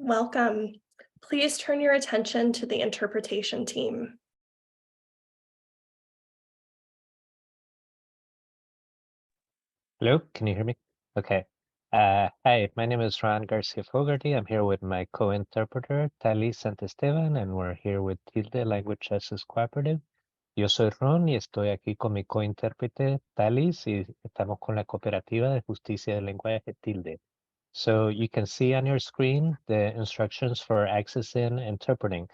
Welcome. Please turn your attention to the interpretation team. Hello, can you hear me? Okay. Hi, my name is Ron Garcia Fogarty. I'm here with my co-interpreter, Tali Santesteban, and we're here with Tilde Language Access Cooperative. Yo soy Ron y estoy aquí con mi co-intérprete, Talis, y estamos con la Cooperativa de Justicia del Lenguaje, Tilde. So you can see on your screen the instructions for accessing and interpreting.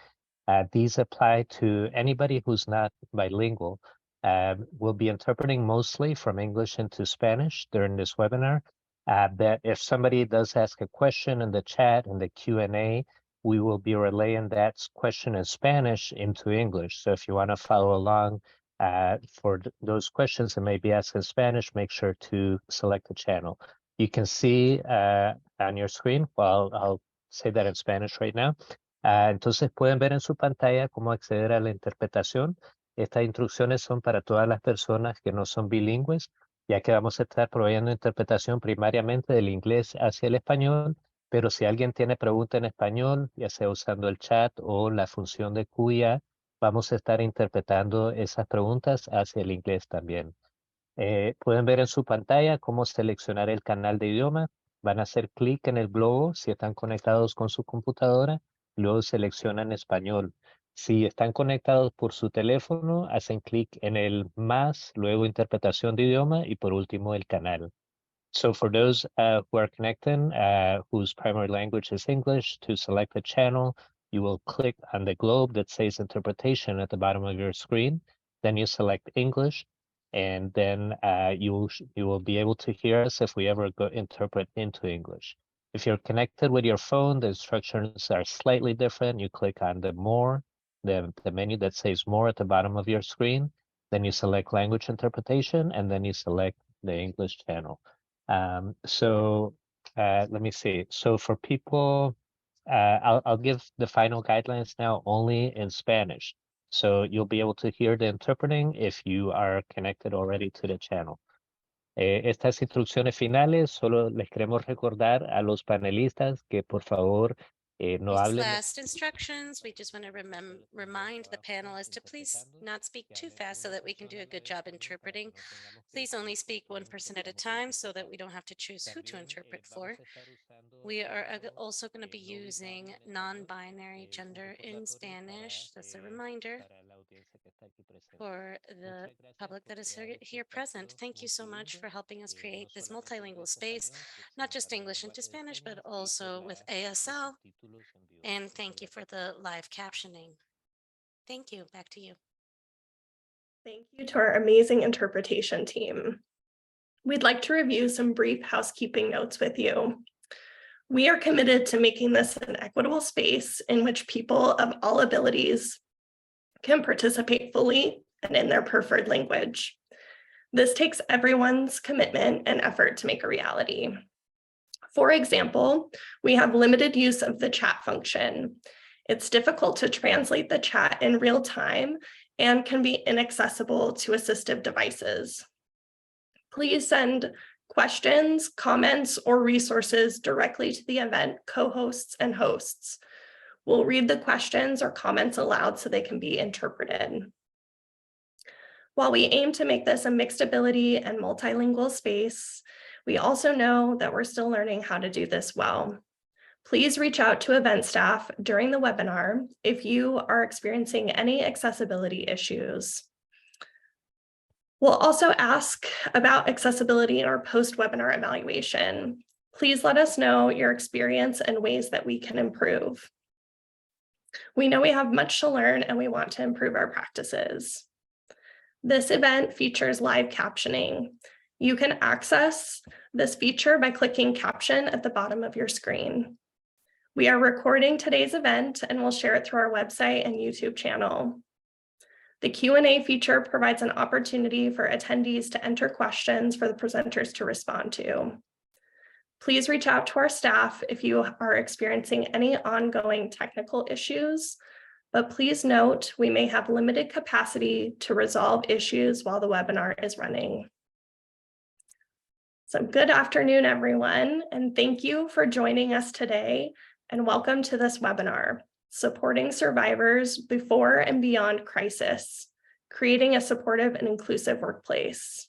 These apply to anybody who's not bilingual. We'll be interpreting mostly from English into Spanish during this webinar. But if somebody does ask a question in the chat and the Q&A, we will be relaying that question in Spanish into English. So if you want to follow along for those questions that may be asked in Spanish, make sure to select the channel. You can see on your screen, well, I'll say that in Spanish right now. Entonces pueden ver en su pantalla cómo acceder a la interpretación. Estas instrucciones son para todas las personas que no son bilingües, ya que vamos a estar proveyendo interpretación primariamente del inglés hacia el español, pero si alguien tiene pregunta en español, ya sea usando el chat o la función de QIA, vamos a estar interpretando esas preguntas hacia el inglés también. Pueden ver en su pantalla cómo seleccionar el canal de idioma. Van a hacer clic en el globo si están conectados con su computadora. Luego seleccionan español. Si están conectados por su teléfono, hacen clic en el más, luego interpretación de idioma y por último el canal. So for those who are connecting, whose primary language is English, to select the channel, you will click on the globe that says interpretation at the bottom of your screen. Then you select English, and then you will be able to hear us if we ever go interpret into English. If you're connected with your phone, the instructions are slightly different. You click on the more, the menu that says more at the bottom of your screen. Then you select language interpretation, and then you select the English channel. Let me see. So for people, I'll give the final guidelines now only in Spanish. So you'll be able to hear the interpreting if you are connected already to the channel. Estas instrucciones finales, solo les queremos recordar a los panelistas que por favor no These hablen. last instructions, we just want to remind the panelists to please not speak too fast so that we can do a good job interpreting. Please only speak one person at a time so that we don't have to choose who to interpret for. We are also going to be using non-binary gender in Spanish. That's a reminder for the public that is here present. Thank you so much for helping us create this multilingual space, not just English into Spanish, but also with ASL. And thank you for the live captioning. Thank you. Back to you. Thank you to our amazing interpretation team. We'd like to review some brief housekeeping notes with you. We are committed to making this an equitable space in which people of all abilities can participate fully and in their preferred language. This takes everyone's commitment and effort to make a reality. For example, we have limited use of the chat function. It's difficult to translate the chat in real time and can be inaccessible to assistive devices. Please send questions, comments, or resources directly to the event co-hosts and hosts. We'll read the questions or comments aloud so they can be interpreted. While we aim to make this a mixed ability and multilingual space, we also know that we're still learning how to do this well. Please reach out to event staff during the webinar if you are experiencing any accessibility issues. We'll also ask about accessibility in our post-webinar evaluation. Please let us know your experience and ways that we can improve. We know we have much to learn and we want to improve our practices. This event features live captioning. You can access this feature by clicking caption at the bottom of your screen. We are recording today's event and we'll share it through our website and YouTube channel. The Q&A feature provides an opportunity for attendees to enter questions for the presenters to respond to. Please reach out to our staff if you are experiencing any ongoing technical issues, but please note we may have limited capacity to resolve issues while the webinar is running. So good afternoon, everyone, and thank you for joining us today and welcome to this webinar, Supporting Survivors Before and Beyond Crisis, Creating a Supportive and Inclusive Workplace.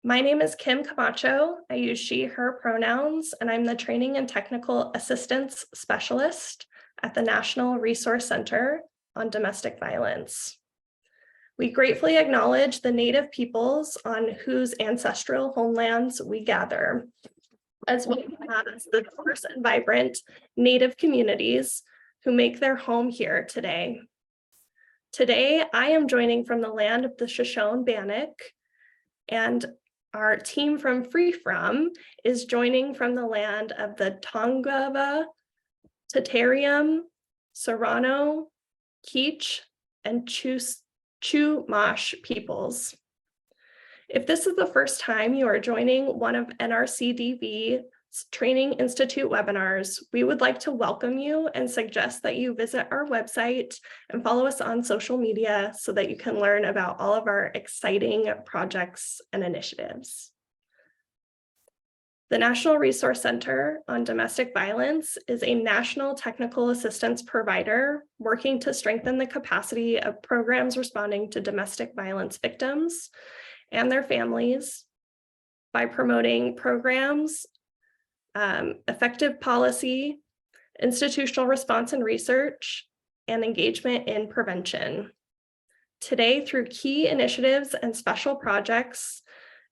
My name is Kim Camacho. I use she, her pronouns, and I'm the Training and Technical Assistance Specialist at the National Resource Center on Domestic Violence. We gratefully acknowledge the Native peoples on whose ancestral homelands we gather, as well as the diverse and vibrant Native communities who make their home here today. Today, I am joining from the land of the Shoshone-Bannock, and our team from FreeFrom is joining from the land of the Tongva, Tatarium, Serrano, Keech, and Chumash peoples. If this is the first time you are joining one of NRCDV's Training Institute webinars, we would like to welcome you and suggest that you visit our website and follow us on social media so that you can learn about all of our exciting projects and initiatives. The National Resource Center on Domestic Violence is a national technical assistance provider working to strengthen the capacity of programs responding to domestic violence victims and their families by promoting programs, effective policy, institutional response and research, and engagement in prevention. Today, through key initiatives and special projects,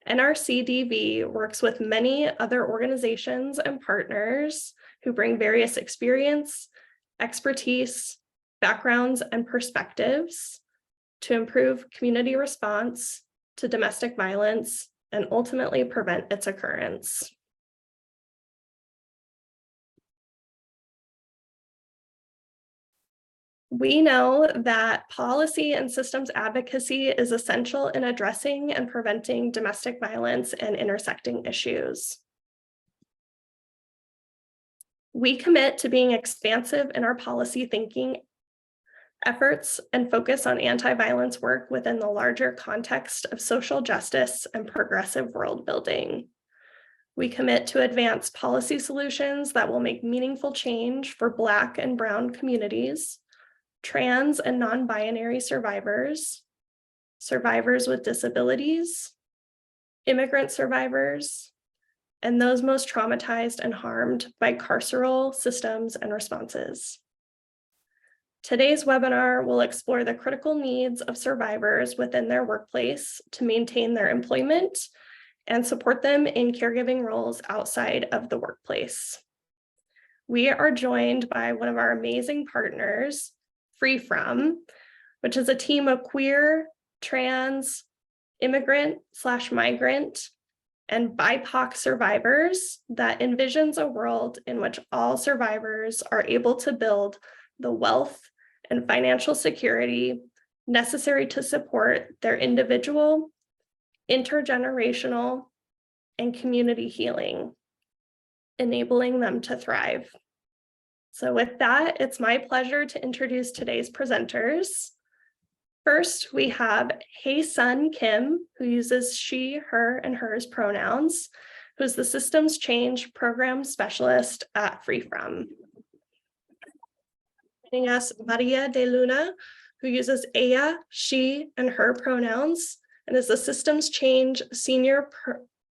NRCDV works with many other organizations and partners who bring various experience, expertise, backgrounds, and perspectives to improve community response to domestic violence and ultimately prevent its occurrence. We know that policy and systems advocacy is essential in addressing and preventing domestic violence and intersecting issues. We commit to being expansive in our policy thinking efforts and focus on anti-violence work within the larger context of social justice and progressive world building. We commit to advance policy solutions that will make meaningful change for Black and Brown communities, trans and non-binary survivors, survivors with disabilities, immigrant survivors, and those most traumatized and harmed by carceral systems and responses. Today's webinar will explore the critical needs of survivors within their workplace to maintain their employment and support them in caregiving roles outside of the workplace. We are joined by one of our amazing partners, FreeFrom, which is a team of queer, trans, immigrant/migrant, and BIPOC survivors that envisions a world in which all survivors are able to build the wealth and financial security necessary to support their individual, intergenerational, and community healing, enabling them to thrive. So with that, it's my pleasure to introduce today's presenters. First, we have Hae-Sun Kim, who uses she, her, and hers pronouns, who's the Systems Change Program Specialist at FreeFrom. Joining us, Maria de Luna, who uses ella, she, and her pronouns, and is the Systems Change Senior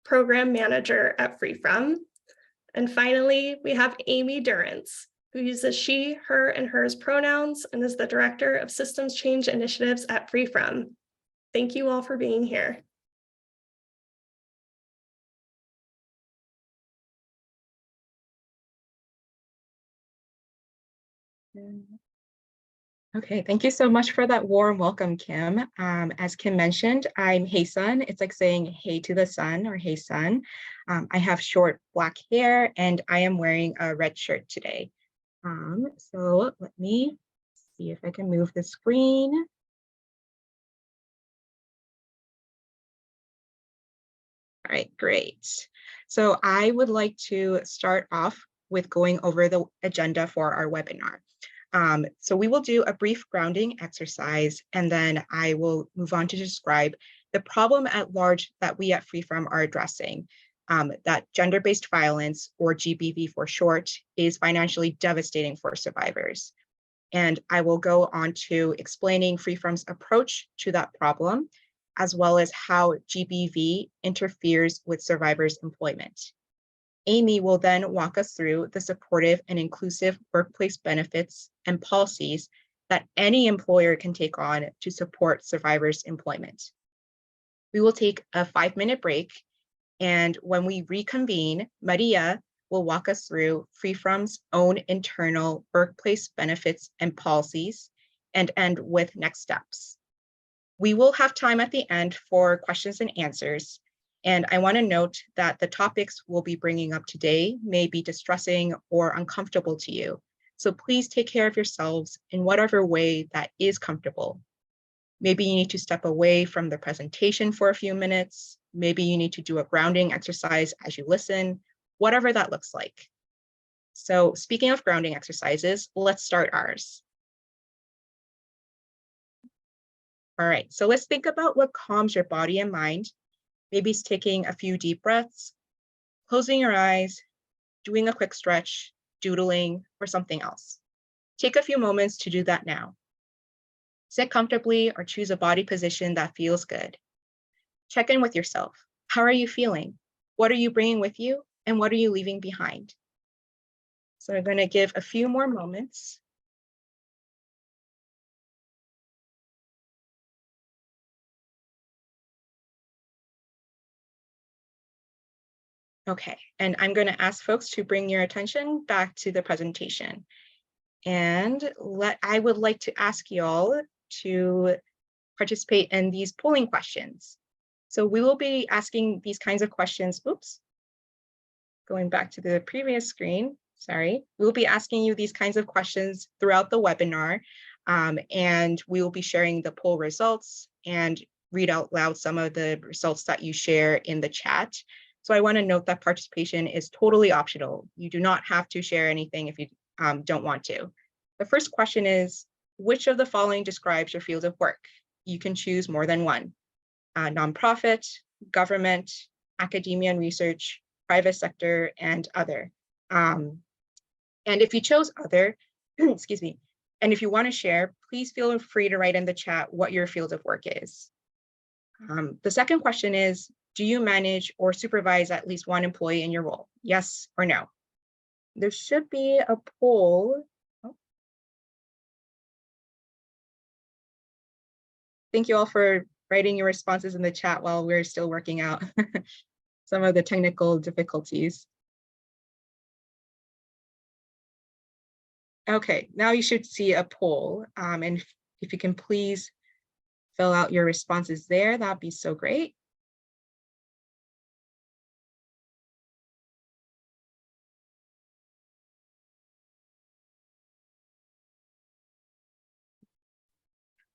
Program Manager at FreeFrom. And finally, we have Amy Durrance, who uses she, her, and hers pronouns and is the Director of Systems Change Initiatives at FreeFrom. Thank you all for being here. Okay, thank you so much for that warm welcome, Kim. As Kim mentioned, I'm Hae-Sun. It's like saying hey to the sun or hey sun. I have short black hair and I am wearing a red shirt today. So let me see if I can move the screen. All right, great. So I would like to start off with going over the agenda for our webinar. So we will do a brief grounding exercise, and then I will move on to describe the problem at large that we at FreeFrom are addressing. that gender-based violence, or GBV for short, is financially devastating for survivors. And I will go on to explaining FreeFrom's approach to that problem, as well as how GBV interferes with survivors' employment. Amy will then walk us through the supportive and inclusive workplace benefits and policies that any employer can take on to support survivors' employment. We will take a 5-minute break, and when we reconvene, Maria will walk us through FreeFrom's own internal workplace benefits and policies and end with next steps. We will have time at the end for questions and answers. And I want to note that the topics we'll be bringing up today may be distressing or uncomfortable to you. So please take care of yourselves in whatever way that is comfortable. Maybe you need to step away from the presentation for a few minutes. Maybe you need to do a grounding exercise as you listen, whatever that looks like. So speaking of grounding exercises, let's start ours. All right, so let's think about what calms your body and mind. Maybe it's taking a few deep breaths, closing your eyes, doing a quick stretch, doodling, or something else. Take a few moments to do that now. Sit comfortably or choose a body position that feels good. Check in with yourself. How are you feeling? What are you bringing with you? And what are you leaving behind? So I'm going to give a few more moments. Okay, and I'm going to ask folks to bring your attention back to the presentation. And I would like to ask you all to participate in these polling questions. So we will be asking these kinds of questions. Oops, going back to the previous screen, sorry. We'll be asking you these kinds of questions throughout the webinar, and we will be sharing the poll results and read out loud some of the results that you share in the chat. So I want to note that participation is totally optional. You do not have to share anything if you don't want to. The first question is, which of the following describes your field of work? You can choose more than one. Nonprofit, government, academia and research, private sector, and other. And if you chose other, excuse me, and if you want to share, please feel free to write in the chat what your field of work is. The second question is, do you manage or supervise at least one employee in your role? Yes or no? There should be a poll. Oh. Thank you all for writing your responses in the chat while we're still working out some of the technical difficulties. Okay, now you should see a poll. And if you can please fill out your responses there, that'd be so great.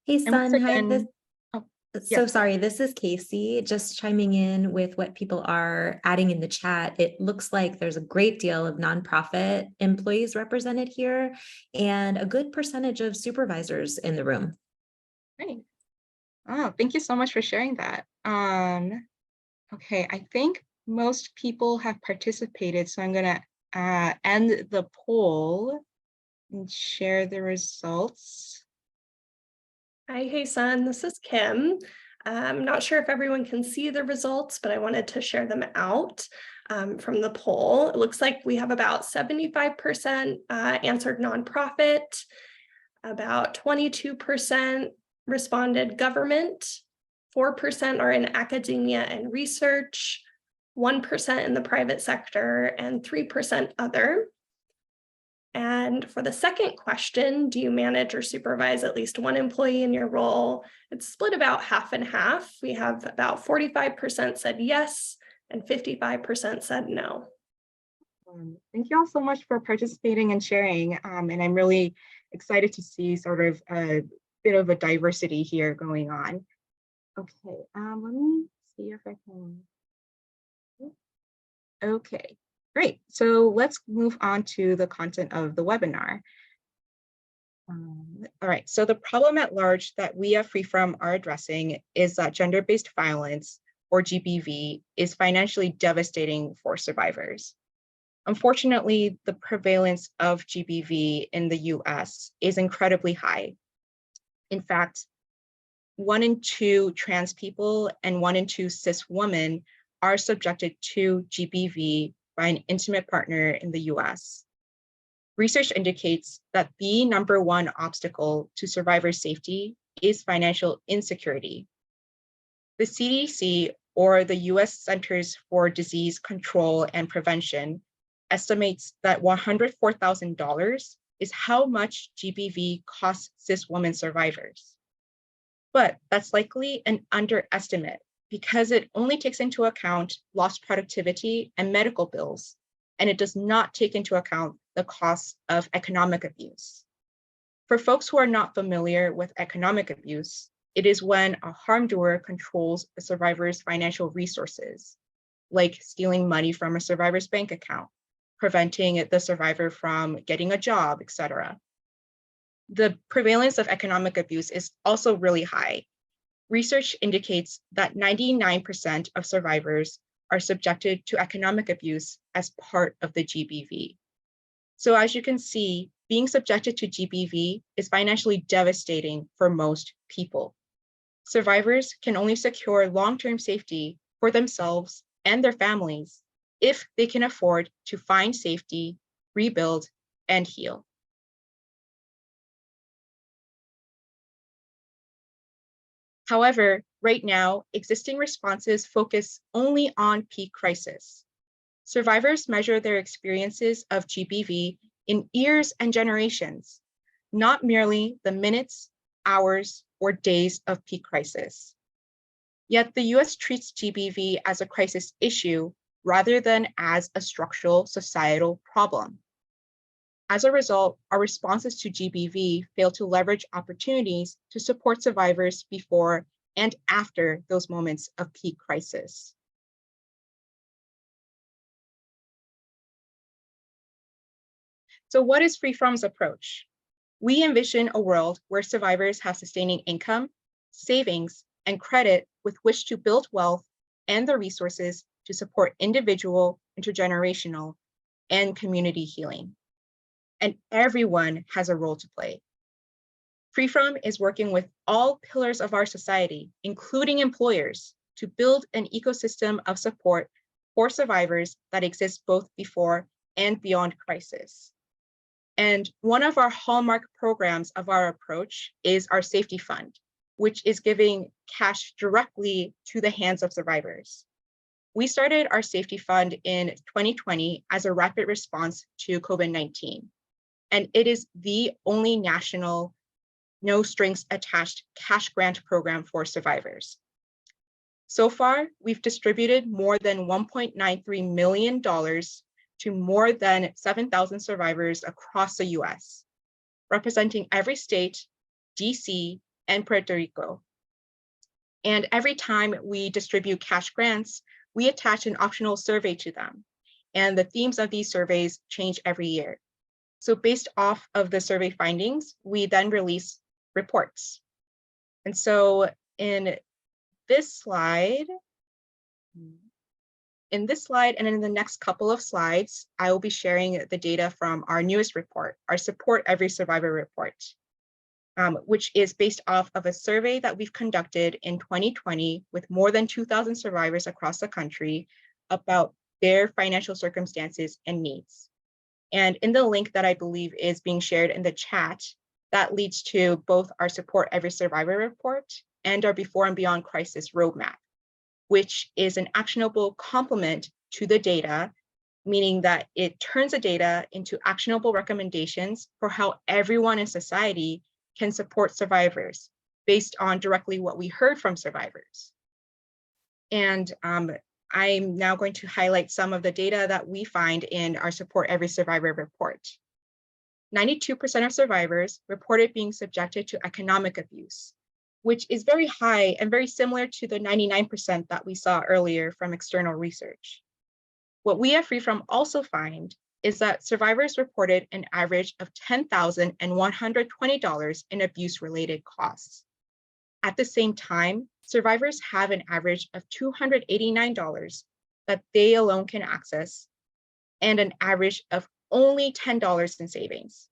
Hey, Sun. Hi. Yeah. Sorry, this is Casey, just chiming in with what people are adding in the chat. It looks like there's a great deal of nonprofit employees represented here and a good percentage of supervisors in the room. Great. Oh, thank you so much for sharing that. Okay, I think most people have participated, so I'm going to end the poll and share the results. Hi, hey, Sun, this is Kim. I'm not sure if everyone can see the results, but I wanted to share them out from the poll. It looks like we have about 75% answered nonprofit, about 22% responded government, 4% are in academia and research, 1% in the private sector, and 3% other. And for the second question, do you manage or supervise at least one employee in your role? It's split about half and half. We have about 45% said yes, and 55% said no. Thank you all so much for participating and sharing. And I'm really excited to see sort of a bit of a diversity here going on. Okay, let me see if I can. Okay. Great, so let's move on to the content of the webinar. All right, so the problem at large that we at FreeFrom are addressing is that gender-based violence, or GBV, is financially devastating for survivors. Unfortunately, the prevalence of GBV in the US is incredibly high. In fact, 1 in 2 trans people and 1 in 2 cis women are subjected to GBV by an intimate partner in the US. Research indicates that the #1 obstacle to survivor safety is financial insecurity. The CDC, or the US Centers for Disease Control and Prevention, estimates that $104,000 is how much GBV costs cis women survivors. But that's likely an underestimate because it only takes into account lost productivity and medical bills, and it does not take into account the costs of economic abuse. For folks who are not familiar with economic abuse, it is when a harm-doer controls the survivor's financial resources, like stealing money from a survivor's bank account, preventing the survivor from getting a job, etc. The prevalence of economic abuse is also really high. Research indicates that 99% of survivors are subjected to economic abuse as part of the GBV. So as you can see, being subjected to GBV is financially devastating for most people. Survivors can only secure long-term safety for themselves and their families if they can afford to find safety, rebuild, and heal. However, right now, existing responses focus only on peak crisis. Survivors measure their experiences of GBV in years and generations, not merely the minutes, hours, or days of peak crisis. Yet the US treats GBV as a crisis issue rather than as a structural societal problem. As a result, our responses to GBV fail to leverage opportunities to support survivors before and after those moments of peak crisis. So what is FreeFrom's approach? We envision a world where survivors have sustaining income, savings, and credit with which to build wealth and the resources to support individual, intergenerational, and community healing. And everyone has a role to play. FreeFrom is working with all pillars of our society, including employers, to build an ecosystem of support for survivors that exists both before and beyond crisis. And one of our hallmark programs of our approach is our safety fund, which is giving cash directly to the hands of survivors. We started our safety fund in 2020 as a rapid response to COVID-19. And it is the only national, no strings attached cash grant program for survivors. So far, we've distributed more than $1.93 million to more than 7,000 survivors across the US, representing every state, DC, and Puerto Rico. And every time we distribute cash grants, we attach an optional survey to them. And the themes of these surveys change every year. So based off of the survey findings, we then release reports. And so in this slide and in the next couple of slides, I will be sharing the data from our newest report, our Support Every Survivor report, which is based off of a survey that we've conducted in 2020 with more than 2,000 survivors across the country about their financial circumstances and needs. And in the link that I believe is being shared in the chat, that leads to both our Support Every Survivor report and our Before and Beyond Crisis roadmap, which is an actionable complement to the data, meaning that it turns the data into actionable recommendations for how everyone in society can support survivors based on directly what we heard from survivors. And I'm now going to highlight some of the data that we find in our Support Every Survivor report. 92% of survivors reported being subjected to economic abuse, which is very high and very similar to the 99% that we saw earlier from external research. What we at FreeFrom also find is that survivors reported an average of $10,120 in abuse-related costs. At the same time, survivors have an average of $289 that they alone can access and an average of only $10 in savings.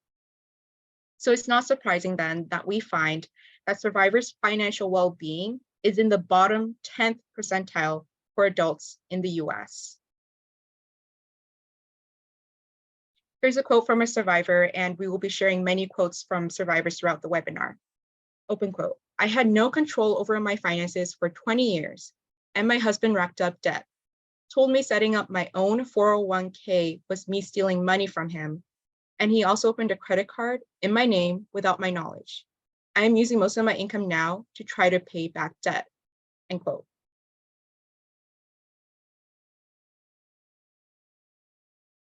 So it's not surprising then that we find that survivors' financial well-being is in the bottom 10th percentile for adults in the US. Here's a quote from a survivor, and we will be sharing many quotes from survivors throughout the webinar. Open quote, "I had no control over my finances for 20 years, and my husband racked up debt. Told me setting up my own 401k was me stealing money from him, and he also opened a credit card in my name without my knowledge. I am using most of my income now to try to pay back debt," end quote.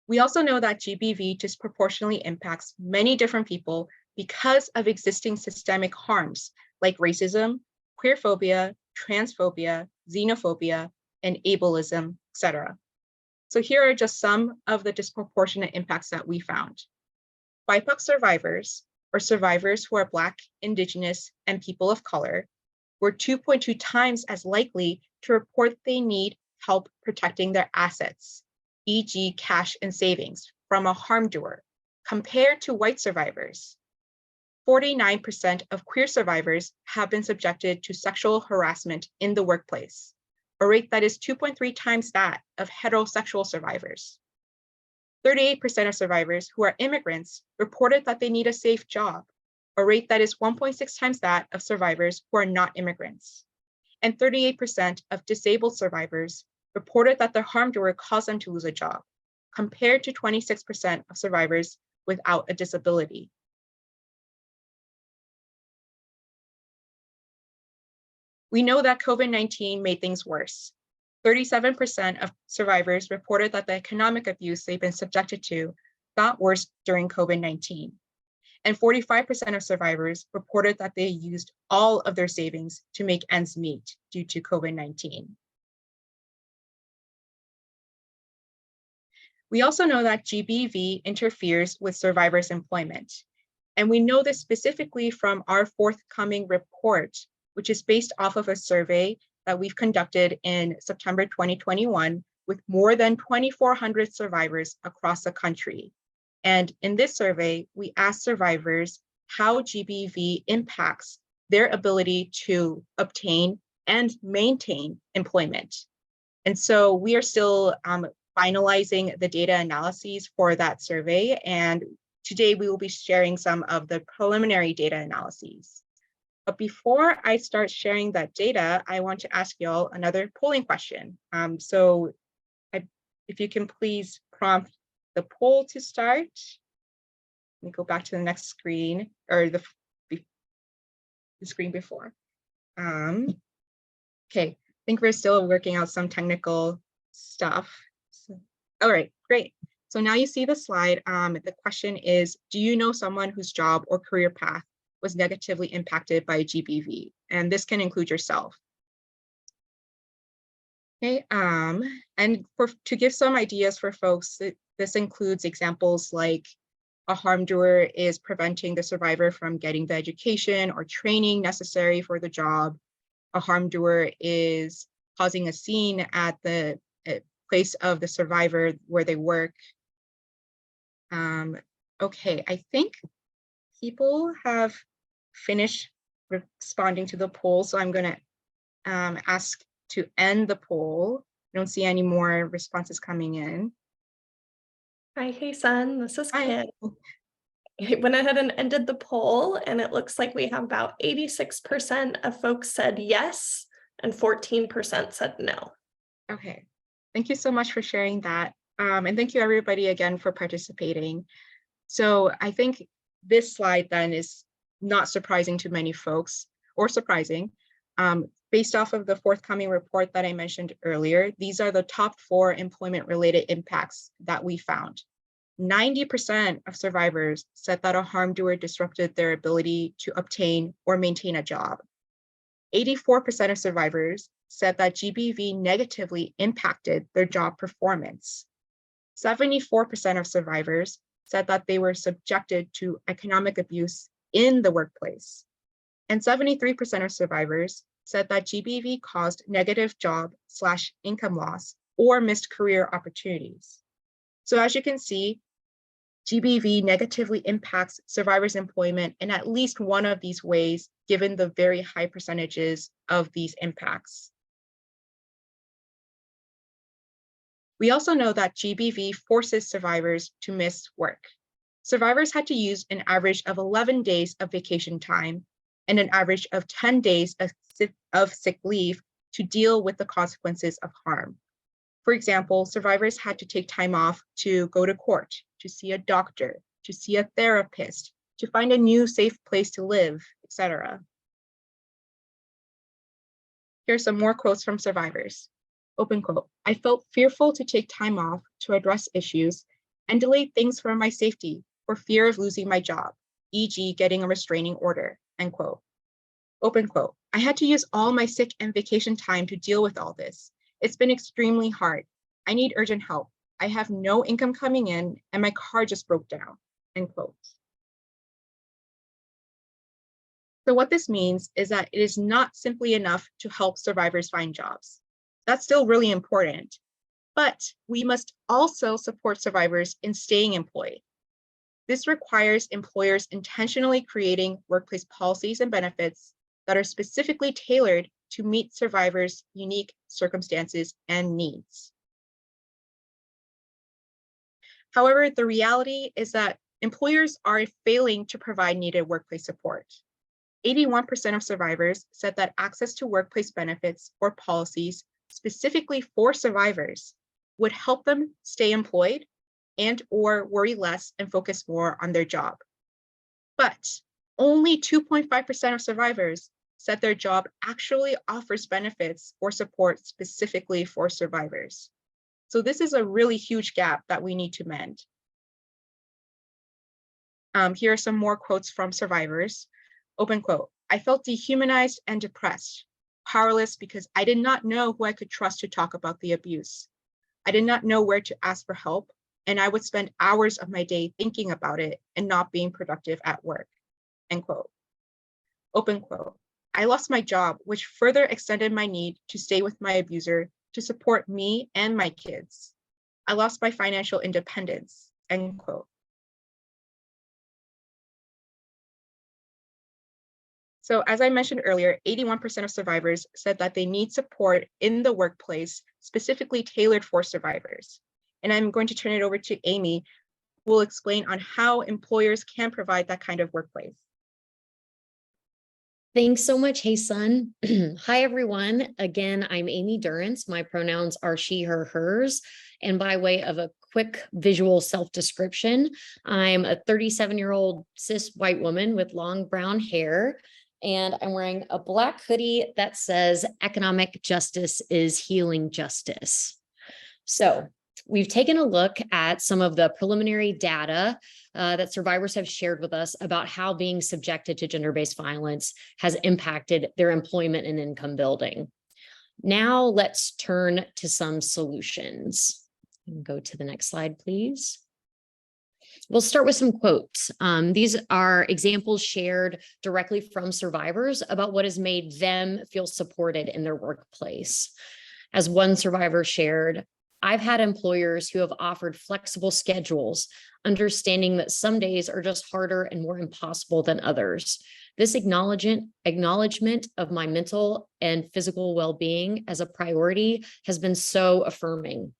We also know that GBV disproportionately impacts many different people because of existing systemic harms like racism, queerphobia, transphobia, xenophobia, and ableism, etc. So here are just some of the disproportionate impacts that we found. BIPOC survivors, or survivors who are Black, Indigenous, and people of color, were 2.2 times as likely to report they need help protecting their assets, e.g. cash and savings, from a harm-doer, compared to white survivors. 49% of queer survivors have been subjected to sexual harassment in the workplace, a rate that is 2.3 times that of heterosexual survivors. 38% of survivors who are immigrants reported that they need a safe job, a rate that is 1.6 times that of survivors who are not immigrants. And 38% of disabled survivors reported that their harm-doer caused them to lose a job, compared to 26% of survivors without a disability. We know that COVID-19 made things worse. 37% of survivors reported that the economic abuse they've been subjected to got worse during COVID-19. And 45% of survivors reported that they used all of their savings to make ends meet due to COVID-19. We also know that GBV interferes with survivors' employment. And we know this specifically from our forthcoming report, which is based off of a survey that we've conducted in September 2021 with more than 2,400 survivors across the country. And in this survey, we asked survivors how GBV impacts their ability to obtain and maintain employment. And so we are still finalizing the data analyses for that survey. And today we will be sharing some of the preliminary data analyses. But before I start sharing that data, I want to ask y'all another polling question. If you can please prompt the poll to start. Let me go back to the next screen, or the screen before. Okay, I think we're still working out some technical stuff. All right, great. So now you see the slide. The question is, do you know someone whose job or career path was negatively impacted by GBV? And this can include yourself. Okay, and to give some ideas for folks, this includes examples like a harm-doer is preventing the survivor from getting the education or training necessary for the job. A harm-doer is causing a scene at the place of the survivor where they work. Okay, I think people have finished responding to the poll, so I'm going to ask to end the poll. I don't see any more responses coming in. Hi, hey, Sun, this is Hi. Kim. I went ahead and ended the poll, and it looks like we have about 86% of folks said yes, and 14% said no. Okay, thank you so much for sharing that. And thank you everybody again for participating. So I think this slide then is not surprising to many folks, or surprising. Based off of the forthcoming report that I mentioned earlier, these are the top 4 employment-related impacts that we found. 90% of survivors said that a harm-doer disrupted their ability to obtain or maintain a job. 84% of survivors said that GBV negatively impacted their job performance. 74% of survivors said that they were subjected to economic abuse in the workplace. And 73% of survivors said that GBV caused negative job/income loss or missed career opportunities. So as you can see, GBV negatively impacts survivors' employment in at least one of these ways, given the very high percentages of these impacts. We also know that GBV forces survivors to miss work. Survivors had to use an average of 11 days of vacation time and an average of 10 days of sick leave to deal with the consequences of harm. For example, survivors had to take time off to go to court, to see a doctor, to see a therapist, to find a new safe place to live, etc. Here's some more quotes from survivors. Open quote, "I felt fearful to take time off to address issues and delayed things for my safety for fear of losing my job, e.g. getting a restraining order," end quote. Open quote, "I had to use all my sick and vacation time to deal with all this. It's been extremely hard. I need urgent help. I have no income coming in and my car just broke down," end quote. So what this means is that it is not simply enough to help survivors find jobs. That's still really important, but we must also support survivors in staying employed. This requires employers intentionally creating workplace policies and benefits that are specifically tailored to meet survivors' unique circumstances and needs. However, the reality is that employers are failing to provide needed workplace support. 81% of survivors said that access to workplace benefits or policies specifically for survivors would help them stay employed and or worry less and focus more on their job. But only 2.5% of survivors said their job actually offers benefits or support specifically for survivors. So this is a really huge gap that we need to mend. Here are some more quotes from survivors. Open quote, "I felt dehumanized and depressed, powerless because I did not know who I could trust to talk about the abuse. I did not know where to ask for help, and I would spend hours of my day thinking about it and not being productive at work," end quote. Open quote, "I lost my job, which further extended my need to stay with my abuser to support me and my kids. I lost my financial independence," end quote. So as I mentioned earlier, 81% of survivors said that they need support in the workplace, specifically tailored for survivors. And I'm going to turn it over to Amy, who will explain on how employers can provide that kind of workplace. Thanks so much, Hey Sun. Hi, everyone. Again, I'm Amy Durrance. My pronouns are she, her, hers. And by way of a quick visual self-description, I'm a 37-year-old cis white woman with long brown hair. And I'm wearing a black hoodie that says "Economic justice is healing justice." So we've taken a look at some of the preliminary data that survivors have shared with us about how being subjected to gender-based violence has impacted their employment and income building. Now let's turn to some solutions. Go to the next slide, please. We'll start with some quotes. These are examples shared directly from survivors about what has made them feel supported in their workplace. As one survivor shared, "I've had employers who have offered flexible schedules, understanding that some days are just harder and more impossible than others. This acknowledgement of my mental and physical well-being as a priority has been so affirming."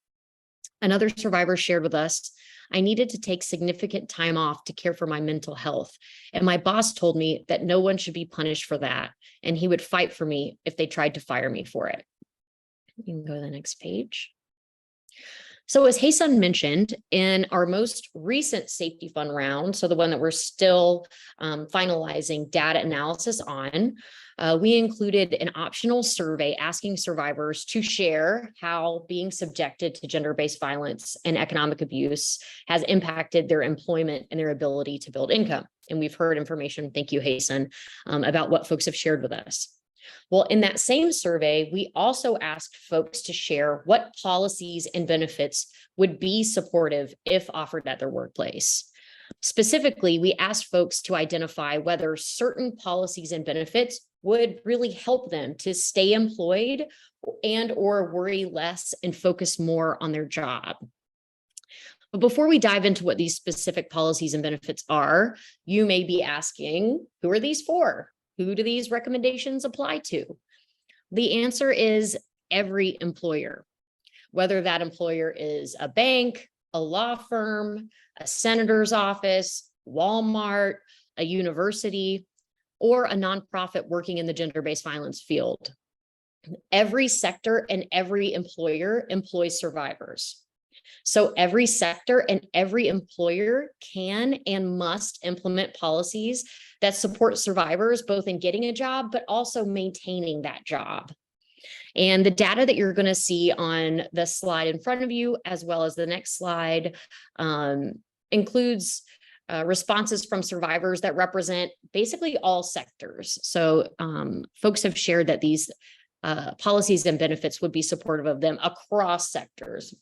Another survivor shared with us, "I needed to take significant time off to care for my mental health, and my boss told me that no one should be punished for that, and he would fight for me if they tried to fire me for it." You can go to the next page. So as Hey Sun mentioned, in our most recent safety fund round, so the one that we're still finalizing data analysis on, we included an optional survey asking survivors to share how being subjected to gender-based violence and economic abuse has impacted their employment and their ability to build income. And we've heard information, thank you, Hey Sun, about what folks have shared with us. Well, in that same survey, we also asked folks to share what policies and benefits would be supportive if offered at their workplace. Specifically, we asked folks to identify whether certain policies and benefits would really help them to stay employed and or worry less and focus more on their job. But before we dive into what these specific policies and benefits are, you may be asking, who are these for? Who do these recommendations apply to? The answer is every employer, whether that employer is a bank, a law firm, a senator's office, Walmart, a university, or a nonprofit working in the gender-based violence field. Every sector and every employer employs survivors. So every sector and every employer can and must implement policies that support survivors, both in getting a job, but also maintaining that job. And the data that you're going to see on the slide in front of you, as well as the next slide, includes responses from survivors that represent basically all sectors. So folks have shared that these policies and benefits would be supportive of them across sectors.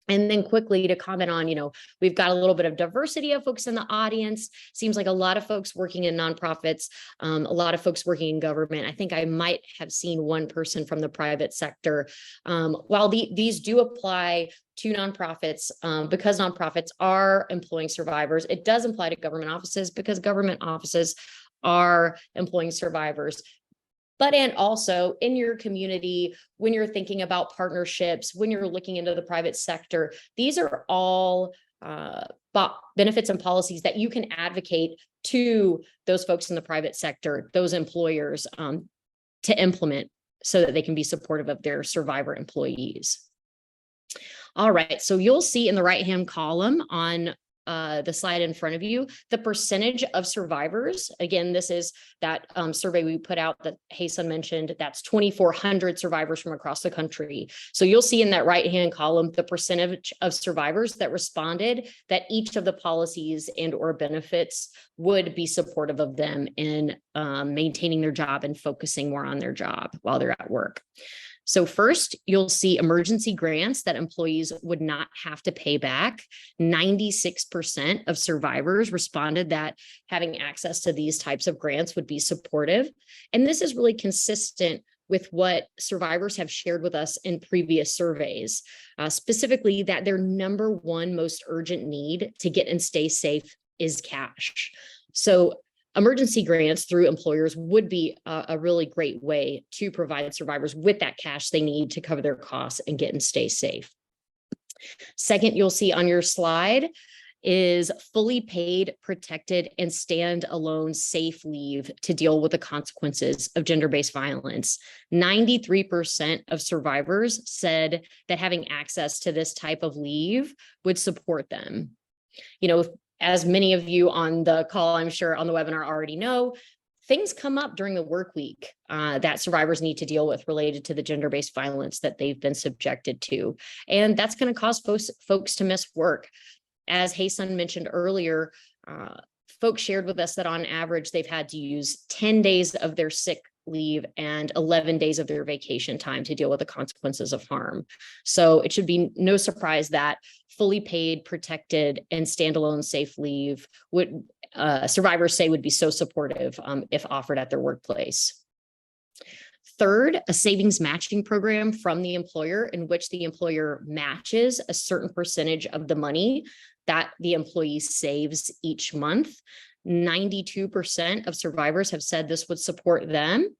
And then quickly to comment on, we've got a little bit of diversity of folks in the audience. Seems like a lot of folks working in nonprofits, a lot of folks working in government. I think I might have seen one person from the private sector. While these do apply to nonprofits, because nonprofits are employing survivors, it does apply to government offices because government offices are employing survivors. But and also in your community, when you're thinking about partnerships, when you're looking into the private sector, these are all benefits and policies that you can advocate to those folks in the private sector, those employers, to implement so that they can be supportive of their survivor employees. All right, so you'll see in the right-hand column on the slide in front of you, the percentage of survivors. Again, this is that survey we put out that Hasan mentioned. That's 2,400 survivors from across the country. So you'll see in that right-hand column, the percentage of survivors that responded that each of the policies and or benefits would be supportive of them in maintaining their job and focusing more on their job while they're at work. So first, you'll see emergency grants that employees would not have to pay back. 96% of survivors responded that having access to these types of grants would be supportive. And this is really consistent with what survivors have shared with us in previous surveys, specifically that their number one most urgent need to get and stay safe is cash. So emergency grants through employers would be a really great way to provide survivors with that cash they need to cover their costs and get and stay safe. Second, you'll see on your slide is fully paid, protected, and standalone safe leave to deal with the consequences of gender-based violence. 93% of survivors said that having access to this type of leave would support them. As many of you on the call, I'm sure on the webinar already know, things come up during the work week that survivors need to deal with related to the gender-based violence that they've been subjected to. And that's going to cause folks to miss work. As Hasan mentioned earlier, folks shared with us that on average, they've had to use 10 days of their sick leave and 11 days of their vacation time to deal with the consequences of harm. So it should be no surprise that fully paid, protected, and standalone safe leave would survivors say would be so supportive if offered at their workplace. Third, a savings matching program from the employer in which the employer matches a certain percentage of the money that the employee saves each month. 92% of survivors have said this would support them.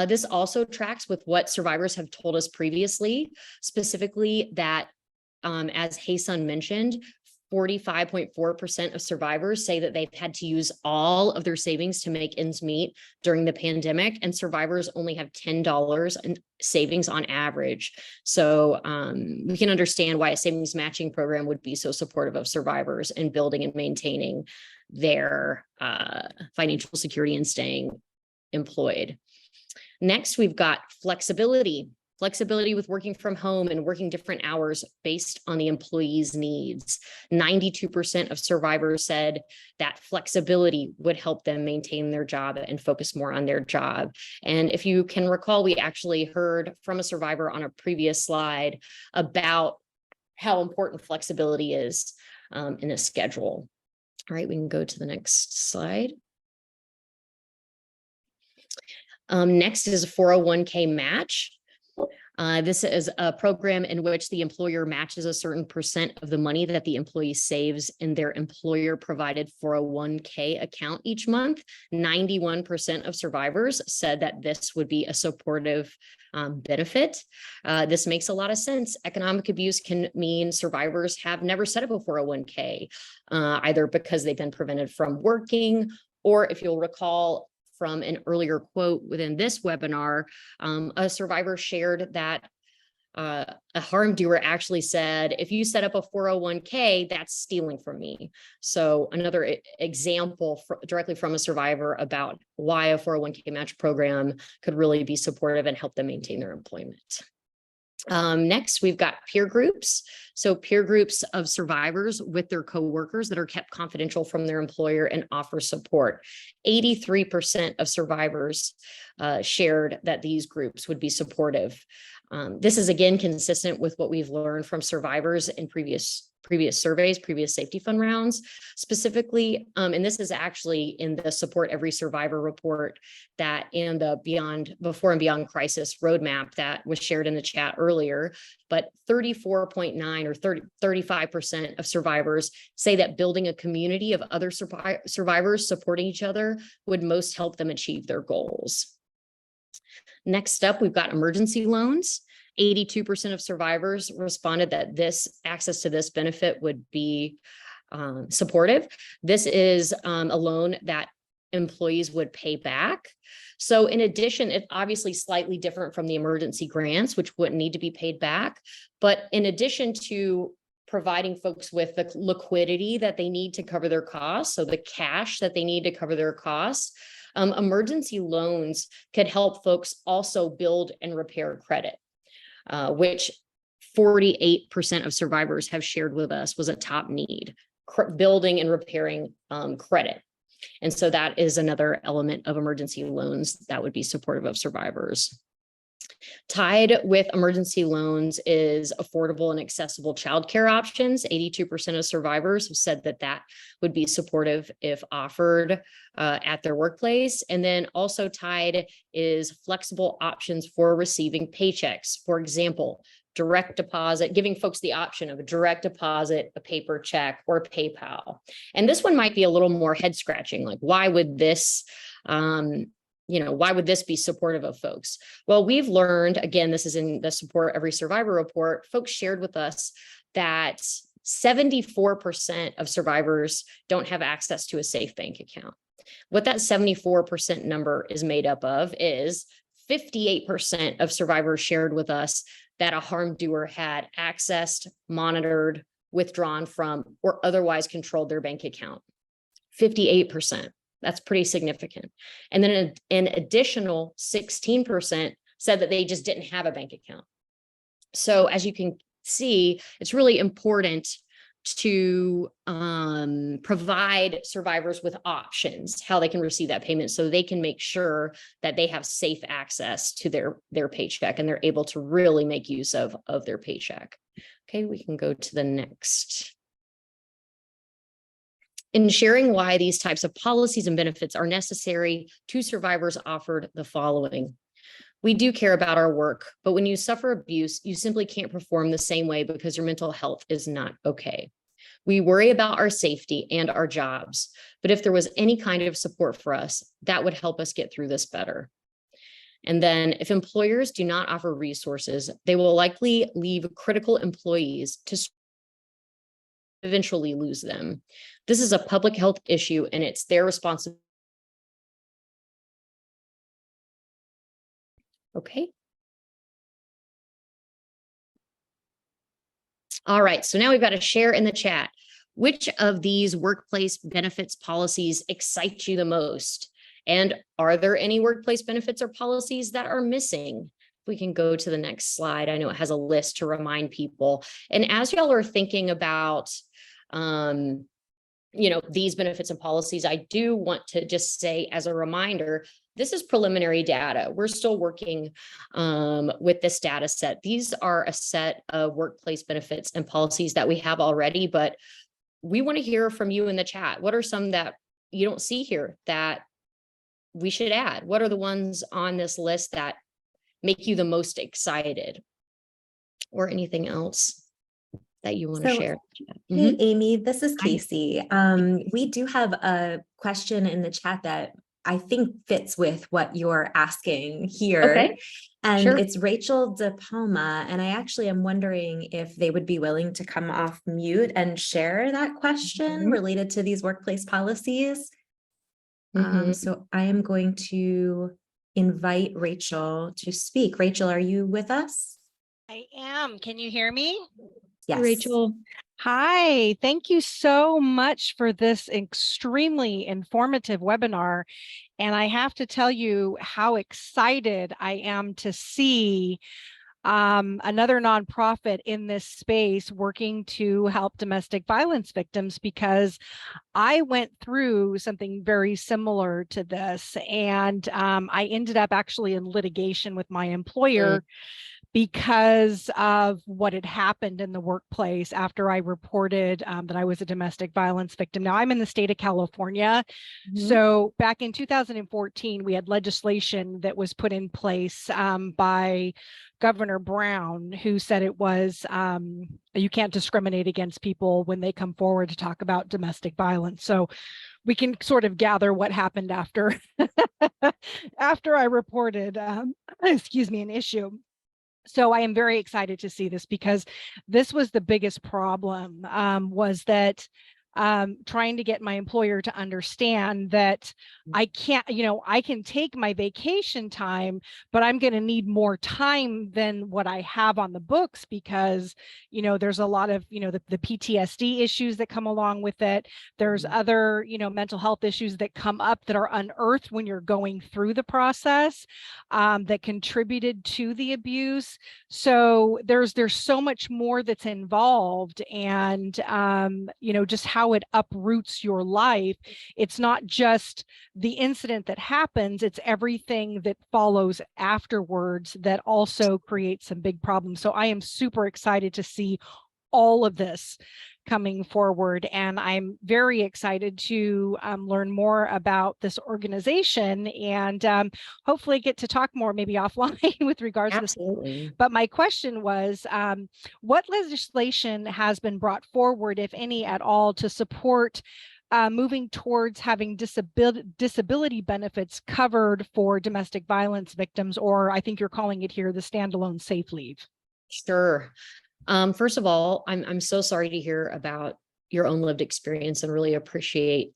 This also tracks with what survivors have told us previously, specifically that, as Hasan mentioned, 45.4% of survivors say that they've had to use all of their savings to make ends meet during the pandemic, and survivors only have $10 in savings on average. So we can understand why a savings matching program would be so supportive of survivors in building and maintaining their financial security and staying employed. Next, we've got flexibility. Flexibility with working from home and working different hours based on the employee's needs. 92% of survivors said that flexibility would help them maintain their job and focus more on their job. And if you can recall, we actually heard from a survivor on a previous slide about how important flexibility is in a schedule. All right, we can go to the next slide. Next is a 401k match. This is a program in which the employer matches a certain percent of the money that the employee saves in their employer provided 401k account each month. 91% of survivors said that this would be a supportive benefit. This makes a lot of sense. Economic abuse can mean survivors have never set up a 401k, either because they've been prevented from working, or if you'll recall, from an earlier quote within this webinar, a survivor shared that a harm-doer actually said, if you set up a 401k, that's stealing from me. So another example directly from a survivor about why a 401k match program could really be supportive and help them maintain their employment. Next, we've got peer groups. So peer groups of survivors with their coworkers that are kept confidential from their employer and offer support. 83% of survivors shared that these groups would be supportive. This is again consistent with what we've learned from survivors in previous surveys, previous safety fund rounds, specifically, and this is actually in the Support Every Survivor report that and the Before and Beyond Crisis roadmap that was shared in the chat earlier. But 34.9 or 35% of survivors say that building a community of other survivors supporting each other would most help them achieve their goals. Next up, we've got emergency loans. 82% of survivors responded that access to this benefit would be supportive. This is a loan that employees would pay back. So in addition, it's obviously slightly different from the emergency grants, which wouldn't need to be paid back. But in addition to providing folks with the liquidity that they need to cover their costs, so the cash that they need to cover their costs, emergency loans could help folks also build and repair credit, which 48% of survivors have shared with us was a top need, building and repairing credit. And so that is another element of emergency loans that would be supportive of survivors. Tied with emergency loans is affordable and accessible childcare options. 82% of survivors have said that that would be supportive if offered at their workplace. And then also tied is flexible options for receiving paychecks. For example, direct deposit, giving folks the option of a direct deposit, a paper check, or PayPal. And this one might be a little more head scratching, like why would this why would this be supportive of folks? Well, we've learned, again, this is in the Support Every Survivor report, folks shared with us that 74% of survivors don't have access to a safe bank account. What that 74% number is made up of is 58% of survivors shared with us that a harm-doer had accessed, monitored, withdrawn from, or otherwise controlled their bank account. 58%. That's pretty significant. And then an additional 16% said that they just didn't have a bank account. So as you can see, it's really important to provide survivors with options, how they can receive that payment so they can make sure that they have safe access to their paycheck and they're able to really make use of their paycheck. Okay, we can go to the next. In sharing why these types of policies and benefits are necessary, two survivors offered the following. We do care about our work, but when you suffer abuse, you simply can't perform the same way because your mental health is not okay. We worry about our safety and our jobs, but if there was any kind of support for us, that would help us get through this better. And then if employers do not offer resources, they will likely leave critical employees to eventually lose them. This is a public health issue and it's their responsibility. Okay. All right, so now we've got to share in the chat. Which of these workplace benefits policies excite you the most? And are there any workplace benefits or policies that are missing? We can go to the next slide. I know it has a list to remind people. And as y'all are thinking about these benefits and policies, I do want to just say as a reminder, this is preliminary data. We're still working with this data set. These are a set of workplace benefits and policies that we have already, but we want to hear from you in the chat. What are some that you don't see here that we should add? What are the ones on this list that make you the most excited, or anything else that you want to So, share? Hey, Amy, this is Hi. Casey. We do have a question in the chat that I think fits with what you're asking here. Okay, And sure. it's Rachel De Palma. And I actually am wondering if they would be willing to come off mute and share that question Mhm. related to these workplace policies. Mhm. So I am going to invite Rachel to speak. Rachel, are you with us? I am. Can you hear me? Yes. Rachel. Hi, thank you so much for this extremely informative webinar. And I have to tell you how excited I am to see another nonprofit in this space working to help domestic violence victims, because I went through something very similar to this. And I ended up actually in litigation with my employer because of what had happened in the workplace after I reported that I was a domestic violence victim. Now, I'm in the state of California. So back in 2014, we had legislation that was put in place by Governor Brown, who said it was you can't discriminate against people when they come forward to talk about domestic violence. So we can sort of gather what happened after after I reported excuse me, an issue. So I am very excited to see this, because this was the biggest problem, was that trying to get my employer to understand that I can't, I can take my vacation time, but I'm going to need more time than what I have on the books, because, there's a lot of, the PTSD issues that come along with it. There's other, mental health issues that come up that are unearthed when you're going through the process, that contributed to the abuse. So there's so much more that's involved, and just how it uproots your life. It's not just the incident that happens, it's everything that follows afterwards that also creates some big problems. So I am super excited to see all of this coming forward, and I'm very excited to learn more about this organization, and hopefully get to talk more maybe offline with regards to this. Absolutely. But my question was, what legislation has been brought forward, if any at all, to support moving towards having disability benefits covered for domestic violence victims, or I think you're calling it here the standalone safe leave? Sure. First of all, I'm so sorry to hear about your own lived experience, and really appreciate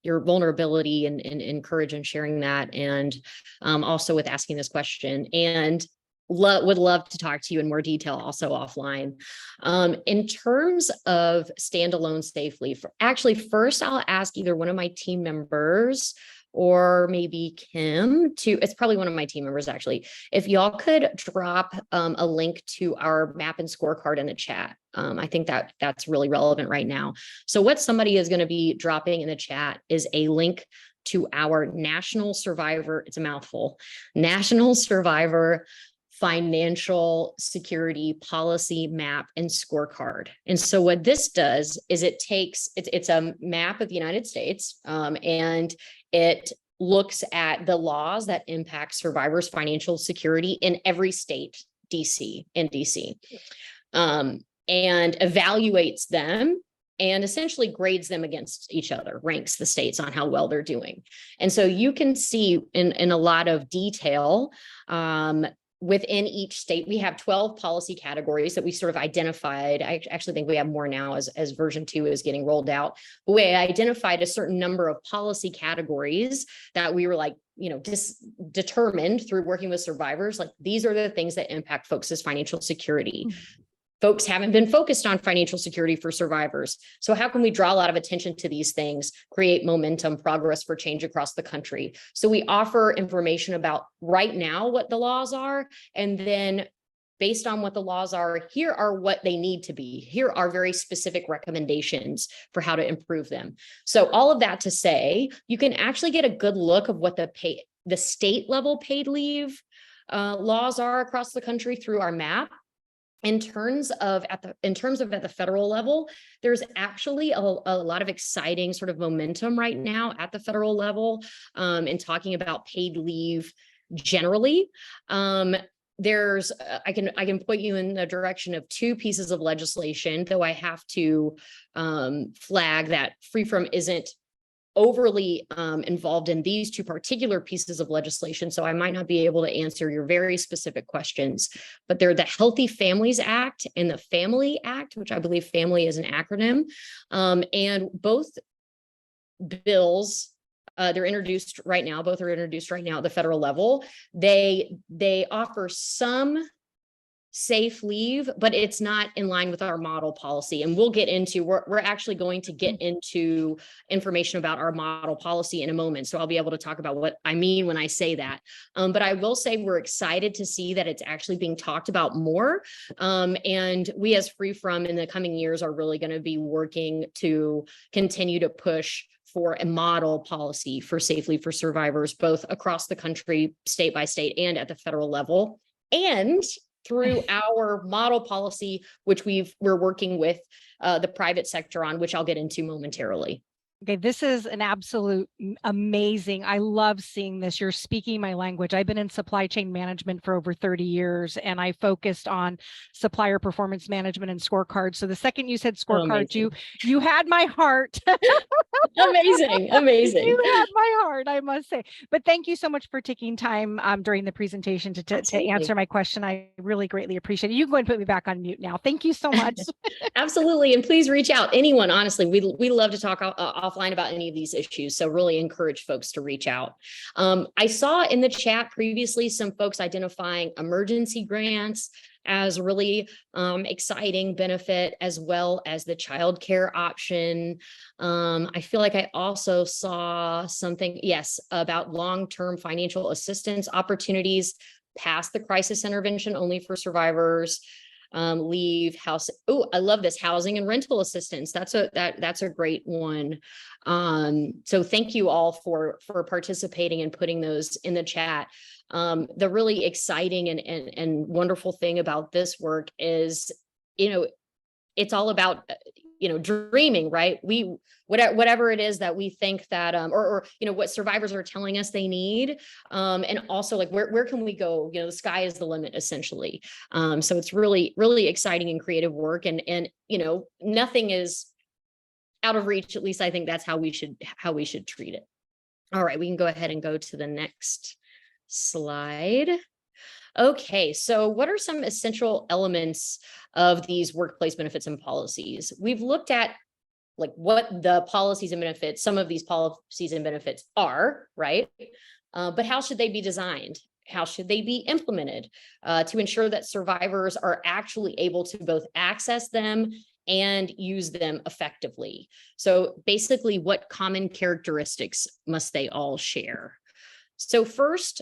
your vulnerability and courage in sharing that, and also with asking this question, and would love to talk to you in more detail also offline. In terms of standalone safe leave, actually, first I'll ask either one of my team members or maybe Kim it's probably one of my team members actually, if y'all could drop a link to our map and scorecard in the chat. I think that's really relevant right now. So what somebody is going to be dropping in the chat is a link to our National Survivor, it's a mouthful, National Survivor Financial Security Policy Map and Scorecard. And so what this does is it's a map of the United States, and it looks at the laws that impact survivors' financial security in every state, DC, and evaluates them and essentially grades them against each other, ranks the states on how well they're doing. And so you can see in a lot of detail, within each state, we have 12 policy categories that we sort of identified. I actually think we have more now as version 2 is getting rolled out. But we identified a certain number of policy categories that we were like, determined through working with survivors, like these are the things that impact folks' financial security. Folks haven't been focused on financial security for survivors. So how can we draw a lot of attention to these things, create momentum, progress for change across the country? So we offer information about right now what the laws are, and then based on what the laws are, here are what they need to be. Here are very specific recommendations for how to improve them. So all of that to say, you can actually get a good look of what the state level paid leave laws are across the country through our map. In terms of at the federal level, there's actually a lot of exciting sort of momentum right now at the federal level in talking about paid leave generally. There's I can point you in the direction of two pieces of legislation, though I have to flag that FreeFrom isn't overly involved in these two particular pieces of legislation, so I might not be able to answer your very specific questions, but they're the Healthy Families Act and the Family Act, which I believe family is an acronym. And both bills, they're introduced right now, both are introduced right now at the federal level. They offer some safe leave, but it's not in line with our model policy. And we'll get into, we're actually going to get into information about our model policy in a moment. So I'll be able to talk about what I mean when I say that. But I will say we're excited to see that it's actually being talked about more. And we as FreeFrom in the coming years are really going to be working to continue to push for a model policy for safe leave for survivors, both across the country, state by state, and at the federal level. And through our model policy, which we're working with the private sector on, which I'll get into momentarily. Okay, this is an absolute amazing. I love seeing this. You're speaking my language. I've been in supply chain management for over 30 years, and I focused on supplier performance management and scorecards. So the second you said scorecards, you had my heart. Amazing. You had my heart, I must say. But thank you so much for taking time during the presentation to answer my question. I really greatly appreciate it. You can go ahead and put me back on mute now. Thank you so much. Absolutely. And please reach out. Anyone, honestly, we love to talk offline about any of these issues. So really encourage folks to reach out. I saw in the chat previously some folks identifying emergency grants as really exciting benefit, as well as the childcare option. I feel like I also saw something, yes, about long-term financial assistance opportunities past the crisis intervention only for survivors. Leave, house. Oh, I love this, housing and rental assistance. That's a great one. So thank you all for participating and putting those in the chat. The really exciting and wonderful thing about this work is, it's all about, dreaming, right? Whatever it is that we think that, or what survivors are telling us they need. And also like, where can we go? The sky is the limit, essentially. So it's really, really exciting and creative work, and nothing is out of reach. At least I think that's how we should treat it. All right, we can go ahead and go to the next slide. Okay, so what are some essential elements of these workplace benefits and policies? We've looked at like what the policies and benefits, some of these policies and benefits are, right? But how should they be designed? How should they be implemented to ensure that survivors are actually able to both access them and use them effectively? So basically, what common characteristics must they all share? So first,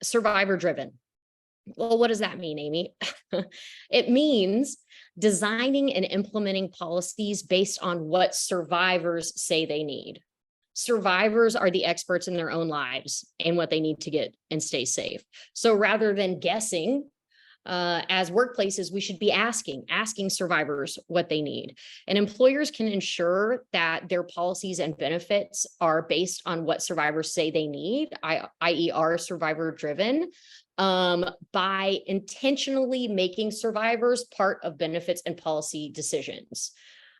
survivor driven. Well, what does that mean, Amy? It means designing and implementing policies based on what survivors say they need. Survivors are the experts in their own lives and what they need to get and stay safe. So rather than guessing, as workplaces, we should be asking survivors what they need. And employers can ensure that their policies and benefits are based on what survivors say they need, i.e. are survivor driven, by intentionally making survivors part of benefits and policy decisions.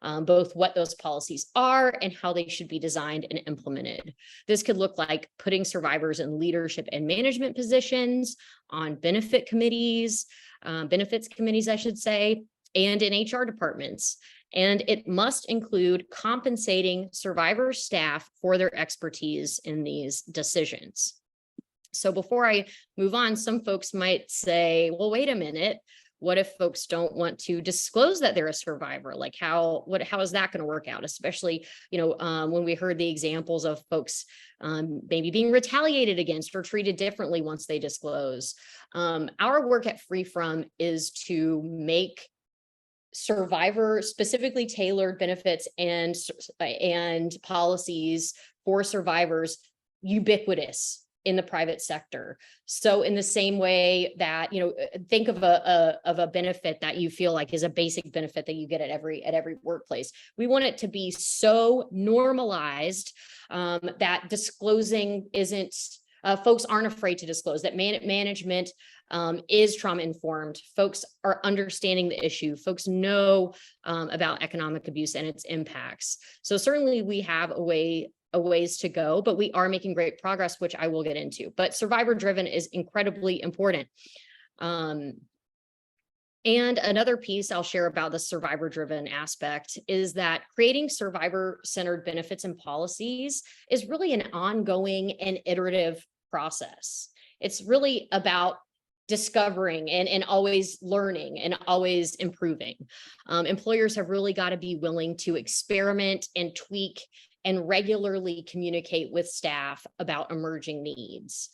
Both what those policies are and how they should be designed and implemented. This could look like putting survivors in leadership and management positions, on benefits committees, I should say, and in HR departments. And it must include compensating survivor staff for their expertise in these decisions. So before I move on, some folks might say, well, wait a minute. What if folks don't want to disclose that they're a survivor? Like how is that going to work out? Especially, when we heard the examples of folks maybe being retaliated against or treated differently once they disclose. Our work at FreeFrom is to make survivor specifically tailored benefits and policies for survivors ubiquitous in the private sector. So in the same way that, you know, think of a benefit that you feel like is a basic benefit that you get at every workplace. We want it to be so normalized that disclosing isn't, folks aren't afraid to disclose, that management is trauma informed. Folks are understanding the issue. Folks know about economic abuse and its impacts. So certainly we have a ways to go, but we are making great progress, which I will get into. But survivor driven is incredibly important. And another piece I'll share about the survivor driven aspect is that creating survivor centered benefits and policies is really an ongoing and iterative process. It's really about discovering and always learning and always improving. Employers have really got to be willing to experiment and tweak and regularly communicate with staff about emerging needs.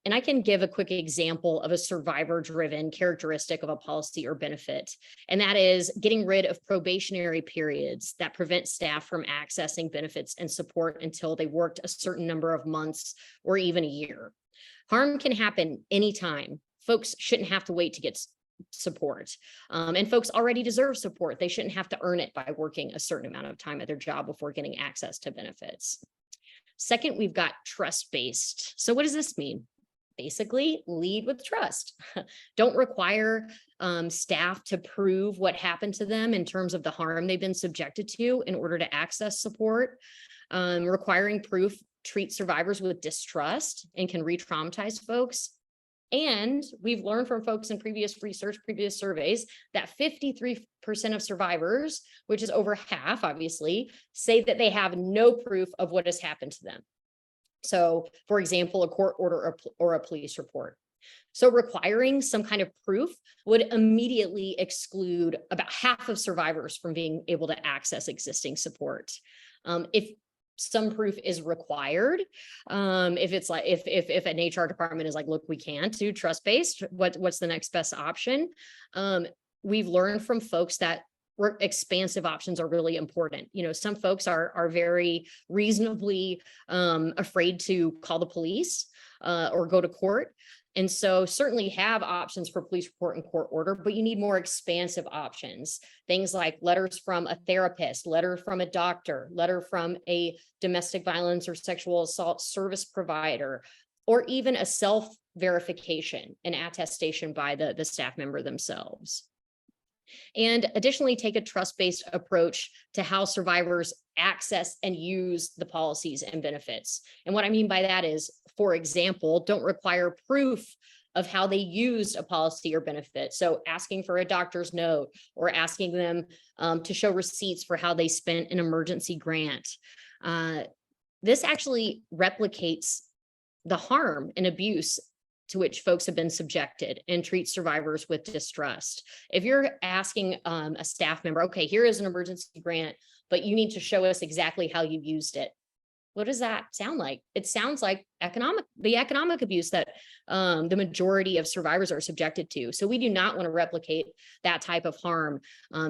And I can give a quick example of a survivor-driven characteristic of a policy or benefit, and that is getting rid of probationary periods that prevent staff from accessing benefits and support until they worked a certain number of months or even a year. Harm can happen anytime. Folks shouldn't have to wait to get support. And folks already deserve support. They shouldn't have to earn it by working a certain amount of time at their job before getting access to benefits. Second, we've got trust-based. So what does this mean? Basically, lead with trust. Don't require staff to prove what happened to them in terms of the harm they've been subjected to in order to access support. Requiring proof treats survivors with distrust and can re-traumatize folks. And we've learned from folks in previous research, previous surveys, that 53% of survivors, which is over half, obviously, say that they have no proof of what has happened to them. So, for example, a court order or a police report. So requiring some kind of proof would immediately exclude about half of survivors from being able to access existing support. If some proof is required, if it's like if an HR department is like, look, we can't do trust-based, what's the next best option? We've learned from folks that expansive options are really important. You know, some folks are very reasonably afraid to call the police or go to court. And so certainly have options for police report and court order, but you need more expansive options. Things like letters from a therapist, letter from a doctor, letter from a domestic violence or sexual assault service provider, or even a self-verification, an attestation by the staff member themselves. And additionally, take a trust-based approach to how survivors access and use the policies and benefits. And what I mean by that is, for example, don't require proof of how they used a policy or benefit. So asking for a doctor's note or asking them to show receipts for how they spent an emergency grant. This actually replicates the harm and abuse to which folks have been subjected and treats survivors with distrust. If you're asking a staff member, okay, here is an emergency grant, but you need to show us exactly how you used it. What does that sound like? It sounds like the economic abuse that the majority of survivors are subjected to. So we do not want to replicate that type of harm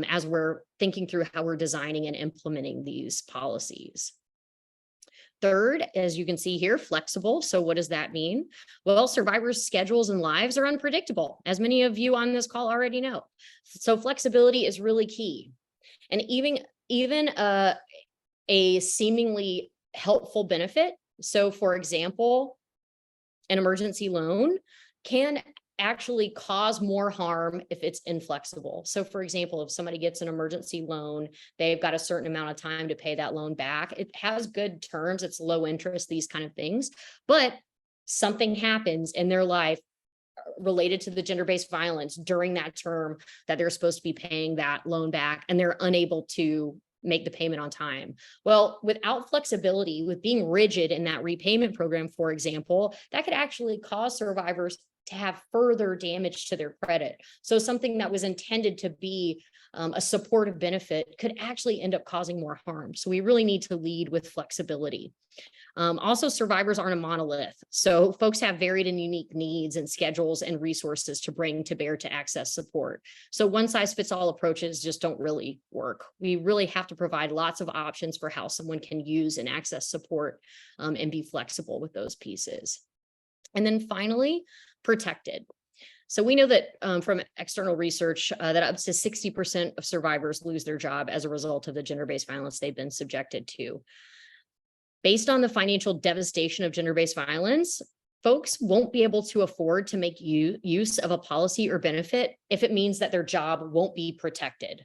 as we're thinking through how we're designing and implementing these policies. Third, as you can see here, flexible. So what does that mean? Well, survivors' schedules and lives are unpredictable, as many of you on this call already know. So flexibility is really key. And even a seemingly helpful benefit. So for example, an emergency loan can actually cause more harm if it's inflexible. So for example, if somebody gets an emergency loan, they've got a certain amount of time to pay that loan back. It has good terms, it's low interest, these kind of things, but something happens in their life related to the gender-based violence during that term that they're supposed to be paying that loan back, and they're unable to make the payment on time. Well, without flexibility, with being rigid in that repayment program, for example, that could actually cause survivors to have further damage to their credit. So something that was intended to be a supportive benefit could actually end up causing more harm. So we really need to lead with flexibility. Also, survivors aren't a monolith. So folks have varied and unique needs and schedules and resources to bring to bear to access support. So one size fits all approaches just don't really work. We really have to provide lots of options for how someone can use and access support and be flexible with those pieces. And then finally, protected. So we know that from external research that up to 60% of survivors lose their job as a result of the gender-based violence they've been subjected to. Based on the financial devastation of gender-based violence, folks won't be able to afford to make use of a policy or benefit if it means that their job won't be protected.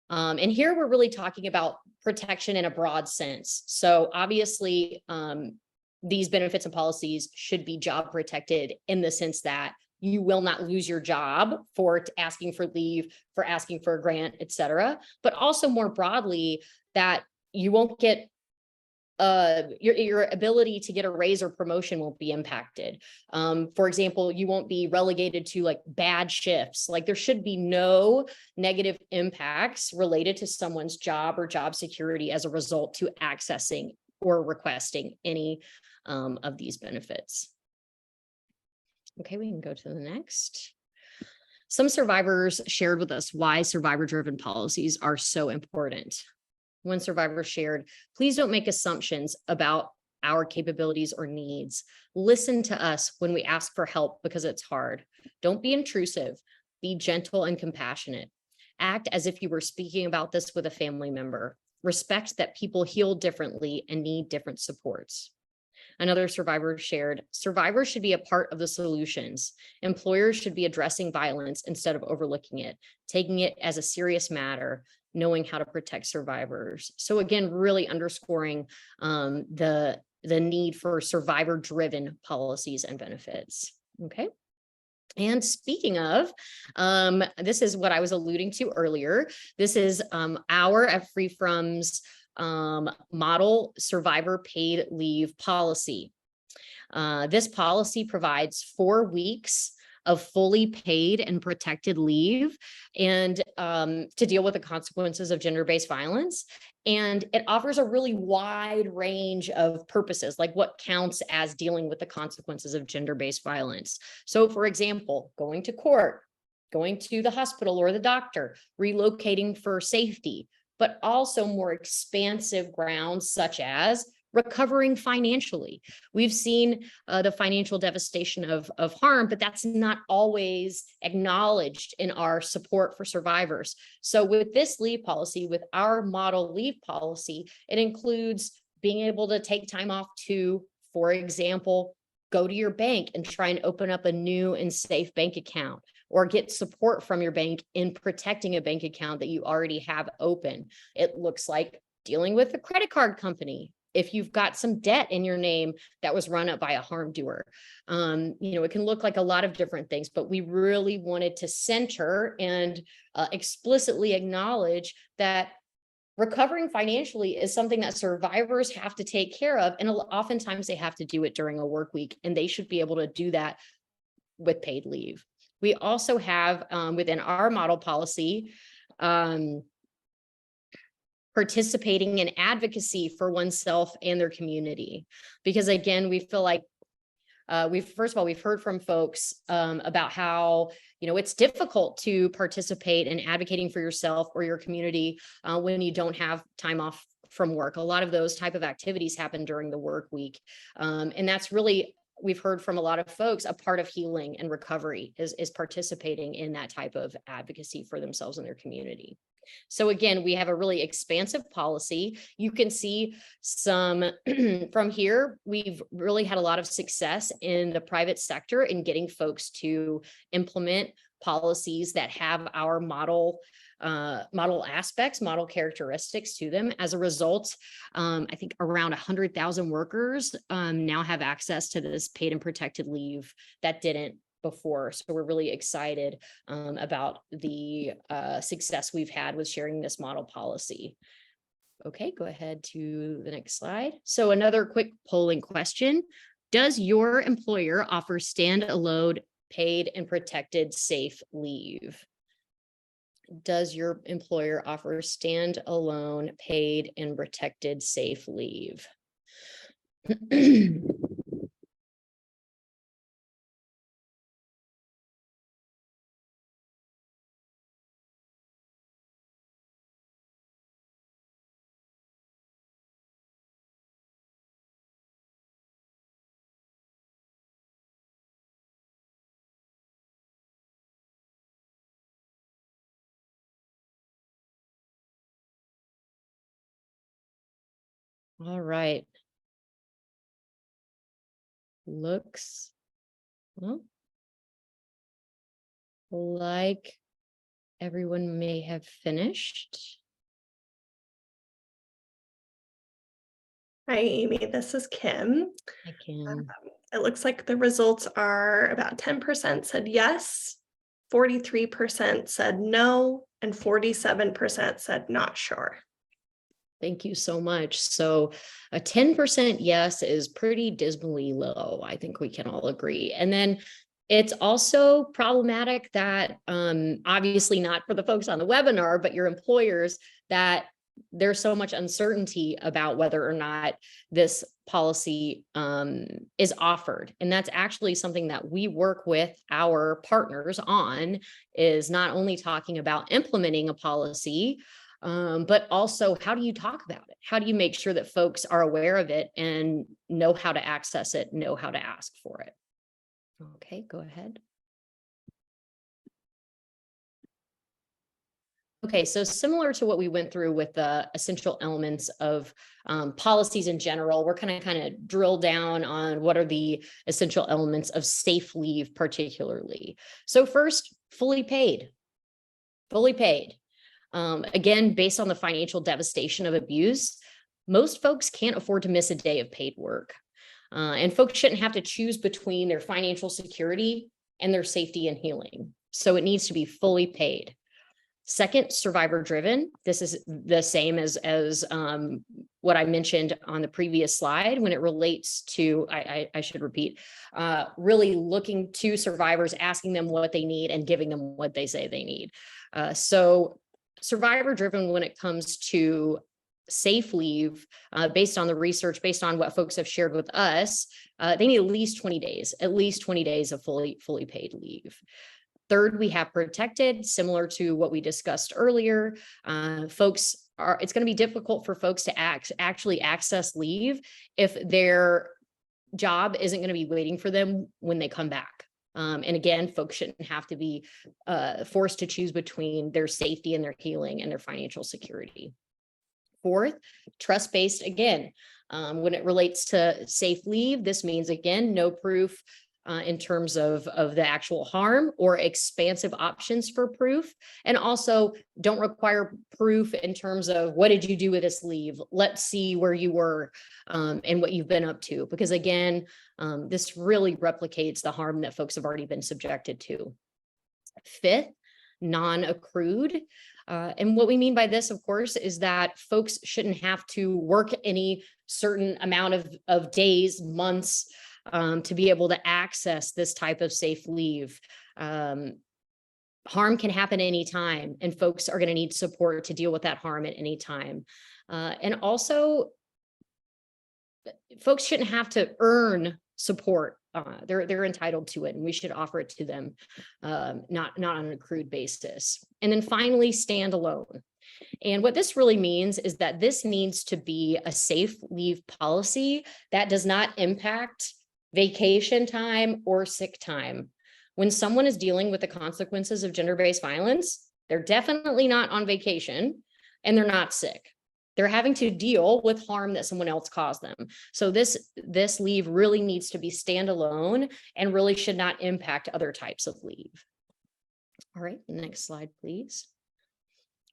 And here we're really talking about protection in a broad sense. So obviously, these benefits and policies should be job protected in the sense that you will not lose your job for asking for leave, for asking for a grant, et cetera. But also more broadly, that you won't get your ability to get a raise or promotion won't be impacted. For example, you won't be relegated to like bad shifts. Like there should be no negative impacts related to someone's job or job security as a result to accessing or requesting any of these benefits. Okay, we can go to the next. Some survivors shared with us why survivor-driven policies are so important. One survivor shared, please don't make assumptions about our capabilities or needs. Listen to us when we ask for help because it's hard. Don't be intrusive. Be gentle and compassionate. Act as if you were speaking about this with a family member. Respect that people heal differently and need different supports. Another survivor shared, survivors should be a part of the solutions. Employers should be addressing violence instead of overlooking it, taking it as a serious matter, knowing how to protect survivors. So again, really underscoring the need for survivor-driven policies and benefits. Okay. And speaking of, this is what I was alluding to earlier. This is our at FreeFrom's model survivor paid leave policy. This policy provides 4 weeks of fully paid and protected leave and to deal with the consequences of gender-based violence. And it offers a really wide range of purposes, like what counts as dealing with the consequences of gender-based violence. So for example, going to court, going to the hospital or the doctor, relocating for safety, but also more expansive grounds such as recovering financially. We've seen the financial devastation of harm, but that's not always acknowledged in our support for survivors. So with this leave policy, with our model leave policy, it includes being able to take time off to, for example, go to your bank and try and open up a new and safe bank account, or get support from your bank in protecting a bank account that you already have open. It looks like dealing with a credit card company if you've got some debt in your name that was run up by a harm-doer. It can look like a lot of different things, but we really wanted to center and explicitly acknowledge that recovering financially is something that survivors have to take care of. And oftentimes they have to do it during a work week, and they should be able to do that with paid leave. We also have within our model policy, participating in advocacy for oneself and their community. Because again, we feel like we've heard from folks about how, it's difficult to participate in advocating for yourself or your community when you don't have time off from work. A lot of those type of activities happen during the work week. And that's really, we've heard from a lot of folks, a part of healing and recovery is participating in that type of advocacy for themselves and their community. So again, we have a really expansive policy. You can see some from here, we've really had a lot of success in the private sector in getting folks to implement policies that have our model aspects, model characteristics to them. As a result, I think around 100,000 workers now have access to this paid and protected leave that didn't before. So we're really excited about the success we've had with sharing this model policy. Okay, go ahead to the next slide. So another quick polling question. Does your employer offer standalone paid and protected safe leave? Does your employer offer standalone paid and protected safe leave? All right. Looks well, like everyone may have finished. Hi, Amy. This is Kim. I can. It looks like the results are about 10% said yes, 43% said no, and 47% said not sure. Thank you so much. So a 10% yes is pretty dismally low. I think we can all agree. And then it's also problematic that obviously not for the folks on the webinar, but your employers, that there's so much uncertainty about whether or not this policy is offered. And that's actually something that we work with our partners on, is not only talking about implementing a policy, but also how do you talk about it? How do you make sure that folks are aware of it and know how to access it, know how to ask for it? Okay, go ahead. Okay, so similar to what we went through with the essential elements of policies in general, we're kind of drill down on what are the essential elements of safe leave particularly. So first, fully paid. Fully paid. Again, based on the financial devastation of abuse, most folks can't afford to miss a day of paid work. And folks shouldn't have to choose between their financial security and their safety and healing. So it needs to be fully paid. Second, survivor driven. This is the same as what I mentioned on the previous slide when it relates to, I should repeat, really looking to survivors, asking them what they need and giving them what they say they need. So survivor driven when it comes to safe leave, based on the research, based on what folks have shared with us, they need at least 20 days of fully paid leave. Third, we have protected, similar to what we discussed earlier. It's going to be difficult for folks to actually access leave if their job isn't going to be waiting for them when they come back. And again, folks shouldn't have to be forced to choose between their safety and their healing and their financial security. Fourth, trust-based again. When it relates to safe leave, this means, again, no proof in terms of the actual harm or expansive options for proof. And also don't require proof in terms of what did you do with this leave? Let's see where you were and what you've been up to. Because again, this really replicates the harm that folks have already been subjected to. Fifth, non-accrued. And what we mean by this, of course, is that folks shouldn't have to work any certain amount of days, months, to be able to access this type of safe leave. Harm can happen anytime, and folks are going to need support to deal with that harm at any time. And also, folks shouldn't have to earn support. They're entitled to it, and we should offer it to them, not on an accrued basis. And then finally, standalone. And what this really means is that this needs to be a safe leave policy that does not impact vacation time or sick time. When someone is dealing with the consequences of gender-based violence, they're definitely not on vacation and they're not sick. They're having to deal with harm that someone else caused them. So this leave really needs to be standalone and really should not impact other types of leave. All right, next slide, please.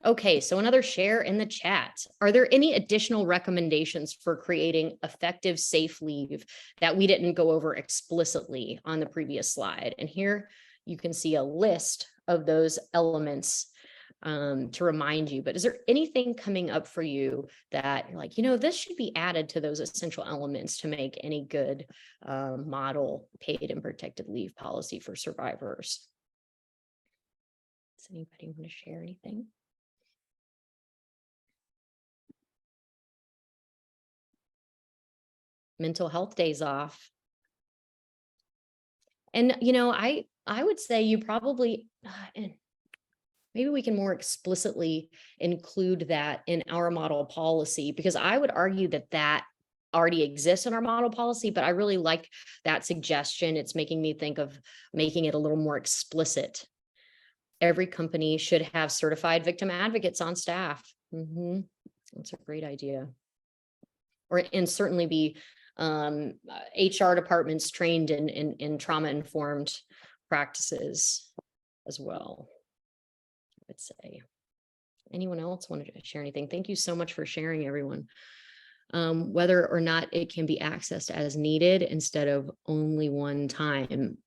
Okay, so another share in the chat. Are there any additional recommendations for creating effective safe leave that we didn't go over explicitly on the previous slide? And here you can see a list of those elements to remind you. But is there anything coming up for you that you're like, this should be added to those essential elements to make any good model paid and protected leave policy for survivors? Does anybody want to share anything? Mental health days off. And, I would say you probably, and maybe we can more explicitly include that in our model policy, because I would argue that already exists in our model policy, but I really like that suggestion. It's making me think of making it a little more explicit. Every company should have certified victim advocates on staff. That's a great idea. and certainly be HR departments trained in trauma-informed practices as well, I would say. Anyone else want to share anything? Thank you so much for sharing, everyone. Whether or not it can be accessed as needed instead of only one time.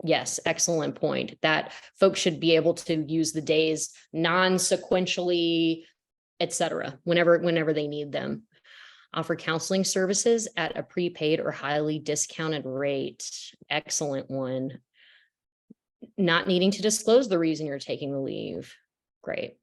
Yes, excellent point. That folks should be able to use the days non-sequentially, etc., whenever they need them. Offer counseling services at a prepaid or highly discounted rate. Excellent one. Not needing to disclose the reason you're taking the leave. Great.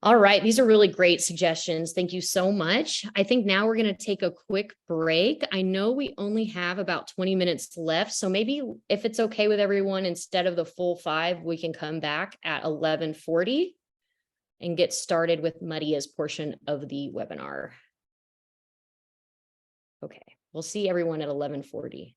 All right, these are really great suggestions. Thank you so much. I think now we're going to take a quick break. I know we only have about 20 minutes left, so maybe if it's okay with everyone, instead of the full 5, we can come back at 11:40 and get started with Maria's portion of the webinar. Okay, we'll see everyone at 11:40.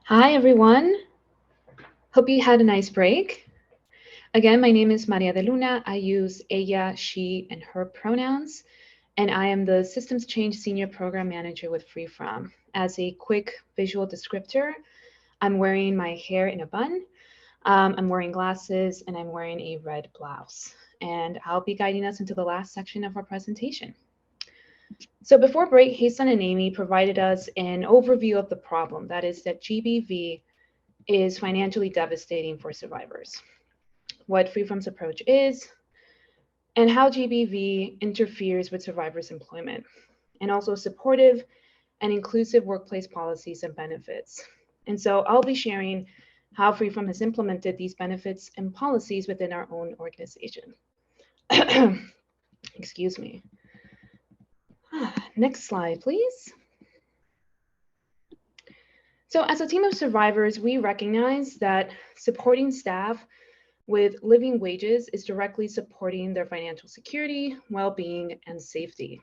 Hi, everyone. Hope you had a nice break. Again, my name is Maria de Luna. I use ella, she, and her pronouns, and I am the Systems Change Senior Program Manager with FreeFrom. As a quick visual descriptor, I'm wearing my hair in a bun, I'm wearing glasses, and I'm wearing a red blouse. And I'll be guiding us into the last section of our presentation. So before break, Hasan and Amy provided us an overview of the problem, that is that GBV is financially devastating for survivors, what FreeFrom's approach is, and how GBV interferes with survivors' employment, and also supportive and inclusive workplace policies and benefits. And so I'll be sharing how FreeFrom has implemented these benefits and policies within our own organization. Excuse me. Next slide, please. So as a team of survivors, we recognize that supporting staff with living wages is directly supporting their financial security, well-being, and safety.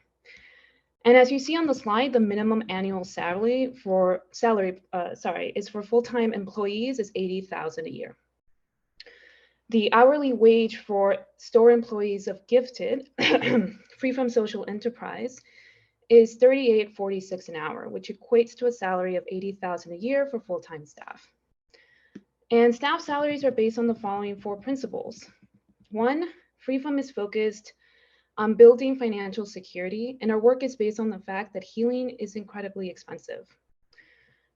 And as you see on the slide, the minimum annual salary is for full-time employees is $80,000 a year. The hourly wage for store employees of Gifted, FreeFrom Social Enterprise, is $38.46 an hour, which equates to a salary of $80,000 a year for full-time staff. And staff salaries are based on the following 4 principles. 1, FreeFrom is focused on building financial security, and our work is based on the fact that healing is incredibly expensive.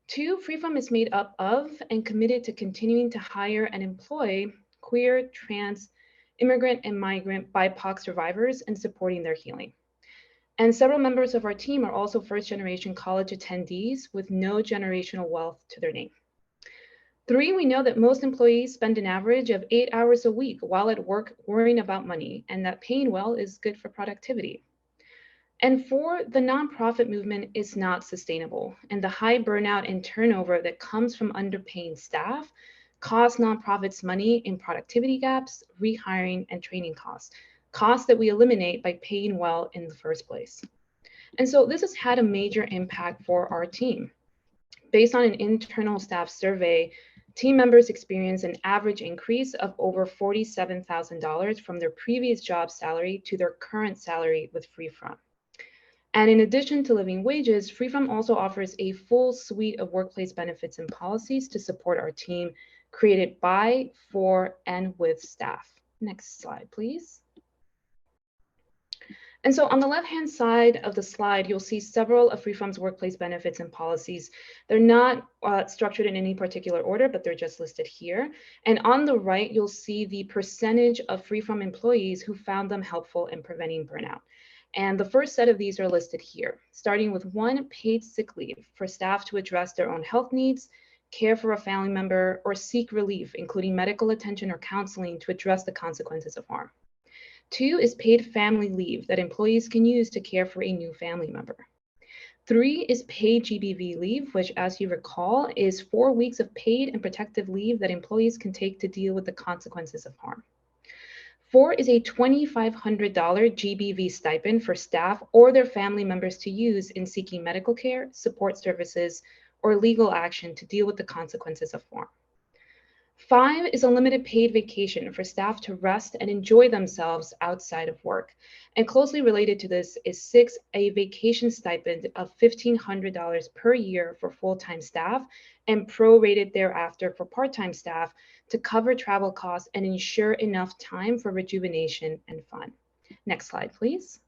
2, FreeFrom is made up of and committed to continuing to hire and employ queer, trans, immigrant, and migrant BIPOC survivors and supporting their healing. And several members of our team are also first-generation college attendees with no generational wealth to their name. 3, we know that most employees spend an average of 8 hours a week while at work worrying about money, and that paying well is good for productivity. And 4, the nonprofit movement is not sustainable, and the high burnout and turnover that comes from underpaying staff cost nonprofits money in productivity gaps, rehiring, and training costs that we eliminate by paying well in the first place. And so this has had a major impact for our team. Based on an internal staff survey, team members experience an average increase of over $47,000 from their previous job salary to their current salary with FreeFrom. And in addition to living wages, FreeFrom also offers a full suite of workplace benefits and policies to support our team, created by, for, and with staff. Next slide, please. And so on the left-hand side of the slide, you'll see several of FreeFrom's workplace benefits and policies. They're not structured in any particular order, but they're just listed here. And on the right, you'll see the percentage of FreeFrom employees who found them helpful in preventing burnout. And the first set of these are listed here, starting with 1, paid sick leave for staff to address their own health needs, care for a family member, or seek relief, including medical attention or counseling to address the consequences of harm. 2 is paid family leave that employees can use to care for a new family member. 3 is paid GBV leave, which, as you recall, is 4 weeks of paid and protective leave that employees can take to deal with the consequences of harm. 4 is a $2,500 GBV stipend for staff or their family members to use in seeking medical care, support services, or legal action to deal with the consequences of harm. 5 is a limited paid vacation for staff to rest and enjoy themselves outside of work. And closely related to this is 6, a vacation stipend of $1,500 per year for full-time staff and prorated thereafter for part-time staff to cover travel costs and ensure enough time for rejuvenation and fun. Next slide, please.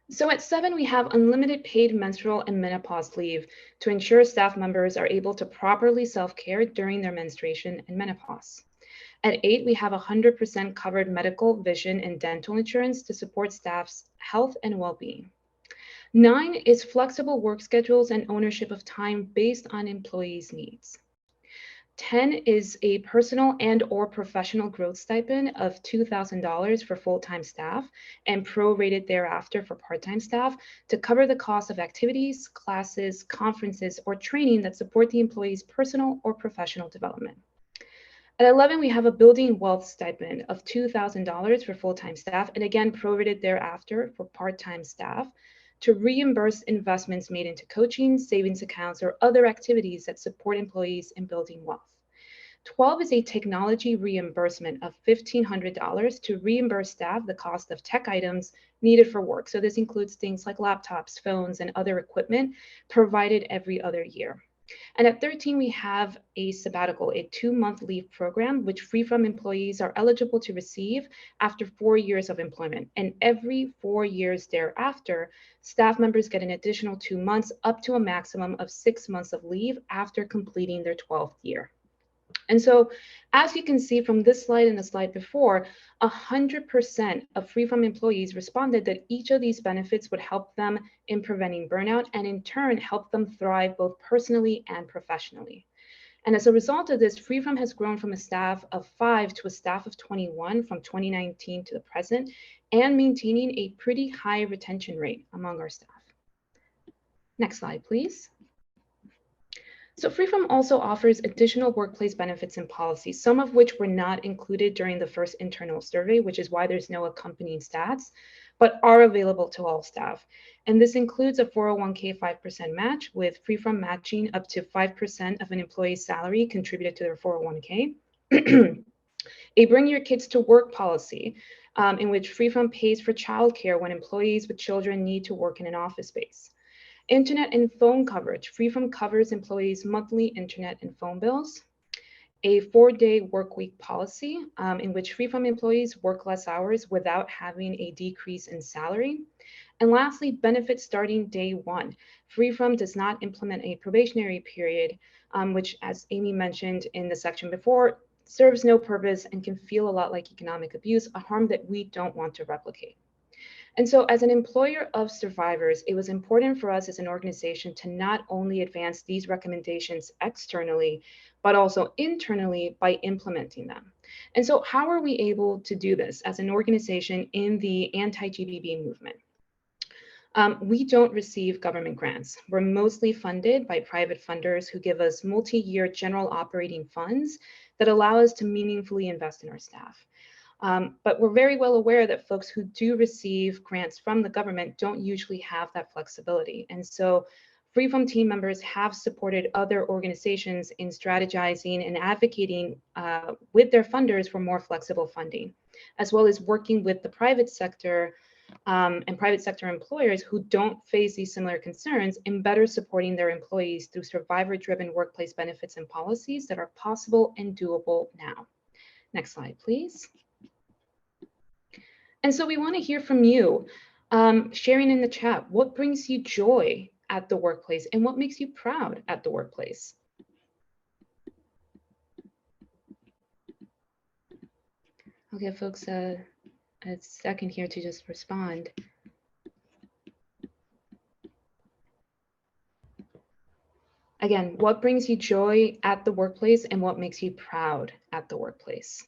So at 7, we have unlimited paid menstrual and menopause leave to ensure staff members are able to properly self-care during their menstruation and menopause. At 8, we have 100% covered medical, vision, and dental insurance to support staff's health and well-being. 9 is flexible work schedules and ownership of time based on employees' needs. 10 is a personal and/or professional growth stipend of $2,000 for full-time staff and prorated thereafter for part-time staff to cover the cost of activities, classes, conferences, or training that support the employee's personal or professional development. At 11, we have a building wealth stipend of $2,000 for full-time staff, and again, prorated thereafter for part-time staff to reimburse investments made into coaching, savings accounts, or other activities that support employees in building wealth. 12 is a technology reimbursement of $1,500 to reimburse staff the cost of tech items needed for work. So this includes things like laptops, phones, and other equipment provided every other year. And at 13, we have a sabbatical, a 2-month leave program, which FreeFrom employees are eligible to receive after 4 years of employment. And every 4 years thereafter, staff members get an additional 2 months, up to a maximum of 6 months of leave after completing their 12th year. And so, as you can see from this slide and the slide before, 100% of FreeFrom employees responded that each of these benefits would help them in preventing burnout and in turn help them thrive both personally and professionally. And as a result of this, FreeFrom has grown from a staff of 5 to a staff of 21 from 2019 to the present, and maintaining a pretty high retention rate among our staff. Next slide, please. So FreeFrom also offers additional workplace benefits and policies, some of which were not included during the first internal survey, which is why there's no accompanying stats, but are available to all staff. And this includes a 401k 5% match, with FreeFrom matching up to 5% of an employee's salary contributed to their 401k. A bring your kids to work policy, in which FreeFrom pays for childcare when employees with children need to work in an office space. Internet and phone coverage. FreeFrom covers employees' monthly internet and phone bills. A 4-day work week policy, in which FreeFrom employees work less hours without having a decrease in salary. And lastly, benefits starting day 1. FreeFrom does not implement a probationary period, which, as Amy mentioned in the section before, serves no purpose and can feel a lot like economic abuse, a harm that we don't want to replicate. And so as an employer of survivors, it was important for us as an organization to not only advance these recommendations externally, but also internally by implementing them. And so how are we able to do this as an organization in the anti-GBB movement? We don't receive government grants. We're mostly funded by private funders who give us multi-year general operating funds that allow us to meaningfully invest in our staff. But we're very well aware that folks who do receive grants from the government don't usually have that flexibility. And so FreeFrom team members have supported other organizations in strategizing and advocating with their funders for more flexible funding, as well as working with the private sector and private sector employers who don't face these similar concerns in better supporting their employees through survivor-driven workplace benefits and policies that are possible and doable now. Next slide, please. And so we want to hear from you, sharing in the chat, what brings you joy at the workplace and what makes you proud at the workplace? I'll give folks a second here to just respond. Again, what brings you joy at the workplace and what makes you proud at the workplace?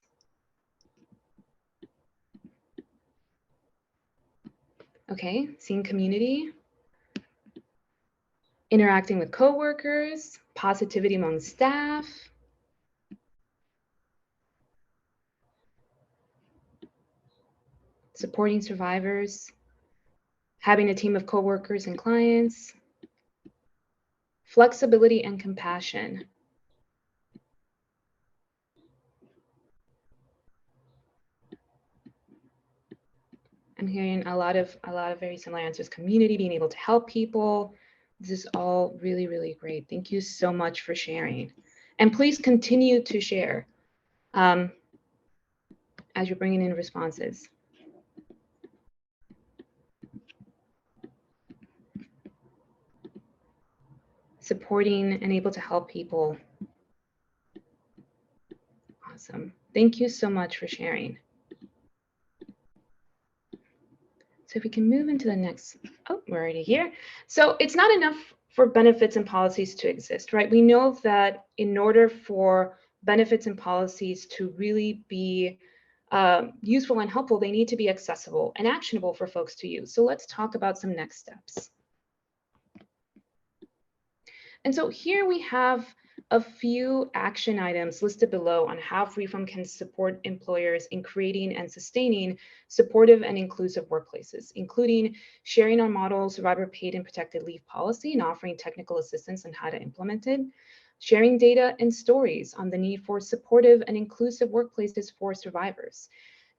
Okay, seeing community, interacting with coworkers, positivity among staff, supporting survivors, having a team of coworkers and clients, flexibility and compassion. I'm hearing a lot of very similar answers. Community, being able to help people. This is all really, really great. Thank you so much for sharing. And please continue to share as you're bringing in responses. Supporting and able to help people. Awesome. Thank you so much for sharing. So if we can move into the next, oh, we're already here. So it's not enough for benefits and policies to exist, right? We know that in order for benefits and policies to really be useful and helpful, they need to be accessible and actionable for folks to use. So let's talk about some next steps. And so here we have a few action items listed below on how FreeFrom can support employers in creating and sustaining supportive and inclusive workplaces, including sharing our model survivor paid and protected leave policy and offering technical assistance on how to implement it, sharing data and stories on the need for supportive and inclusive workplaces for survivors,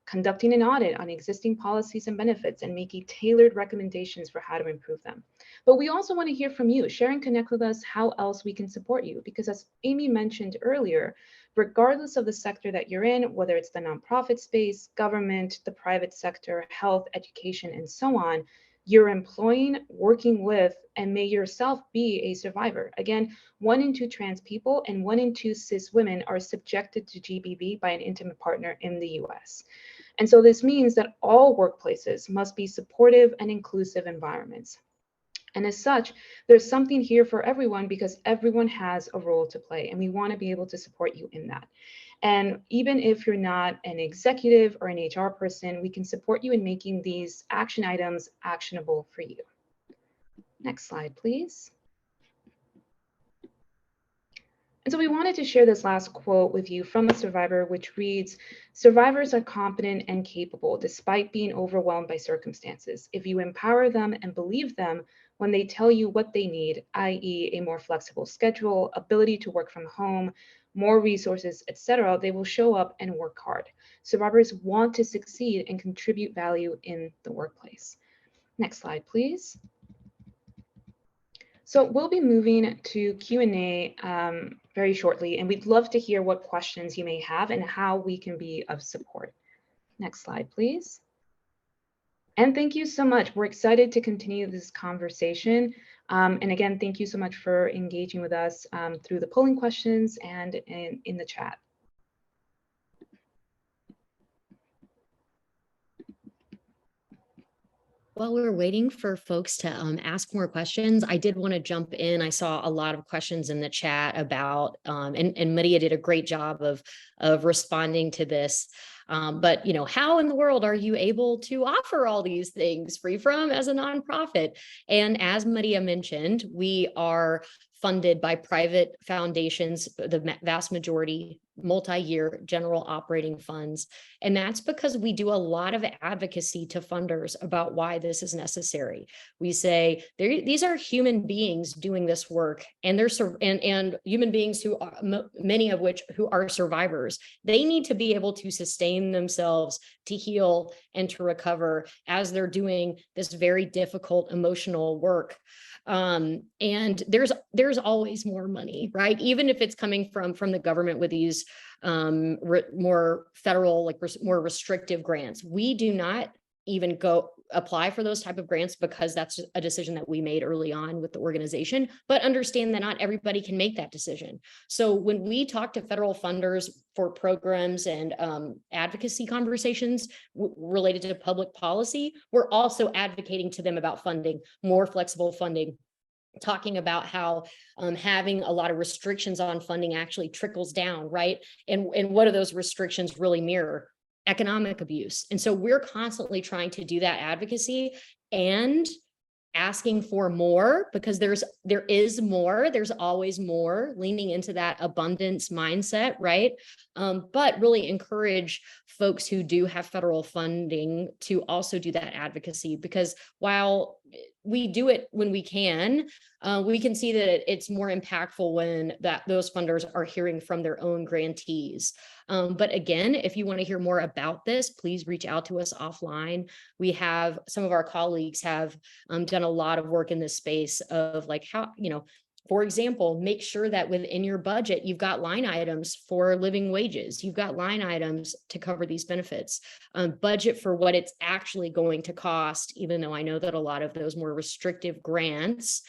conducting an audit on existing policies and benefits and making tailored recommendations for how to improve them. But we also want to hear from you. Share and connect with us how else we can support you. Because as Amy mentioned earlier, regardless of the sector that you're in, whether it's the nonprofit space, government, the private sector, health, education, and so on, you're employing, working with, and may yourself be a survivor. Again, 1 in 2 trans people and 1 in 2 cis women are subjected to GBV by an intimate partner in the US. And so this means that all workplaces must be supportive and inclusive environments. And as such, there's something here for everyone because everyone has a role to play and we want to be able to support you in that. And even if you're not an executive or an HR person, we can support you in making these action items actionable for you. Next slide, please. And so we wanted to share this last quote with you from a survivor, which reads, "Survivors are competent and capable despite being overwhelmed by circumstances. If you empower them and believe them when they tell you what they need, i.e. a more flexible schedule, ability to work from home, more resources, etc., they will show up and work hard. Survivors want to succeed and contribute value in the workplace." Next slide, please. So we'll be moving to Q&A very shortly, and we'd love to hear what questions you may have and how we can be of support. Next slide, please. And thank you so much. We're excited to continue this conversation. And again, thank you so much for engaging with us through the polling questions and in the chat. While we were waiting for folks to ask more questions, I did want to jump in. I saw a lot of questions in the chat about, and Maria did a great job of responding to this. But how in the world are you able to offer all these things FreeFrom as a nonprofit? And as Maria mentioned, we are funded by private foundations, the vast majority multi-year general operating funds. And that's because we do a lot of advocacy to funders about why this is necessary. We say these are human beings doing this work, and they're and human beings who are, many of which who are survivors. They need to be able to sustain themselves, to heal, and to recover as they're doing this very difficult emotional work. And there's always more money, right? Even if it's coming from the government with these more federal, more restrictive grants. We do not even go apply for those type of grants because that's a decision that we made early on with the organization, but understand that not everybody can make that decision. So when we talk to federal funders for programs and advocacy conversations related to public policy, we're also advocating to them about funding, more flexible funding, talking about how having a lot of restrictions on funding actually trickles down, right? And what do those restrictions really mirror? Economic abuse. And so we're constantly trying to do that advocacy and asking for more because there is more, there's always more, leaning into that abundance mindset, right? But really encourage folks who do have federal funding to also do that advocacy, because while we do it when we can see that it's more impactful when those funders are hearing from their own grantees. But again, if you want to hear more about this, please reach out to us offline. We have some of our colleagues have done a lot of work in this space of how, for example, make sure that within your budget, you've got line items for living wages. You've got line items to cover these benefits. Budget for what it's actually going to cost, even though I know that a lot of those more restrictive grants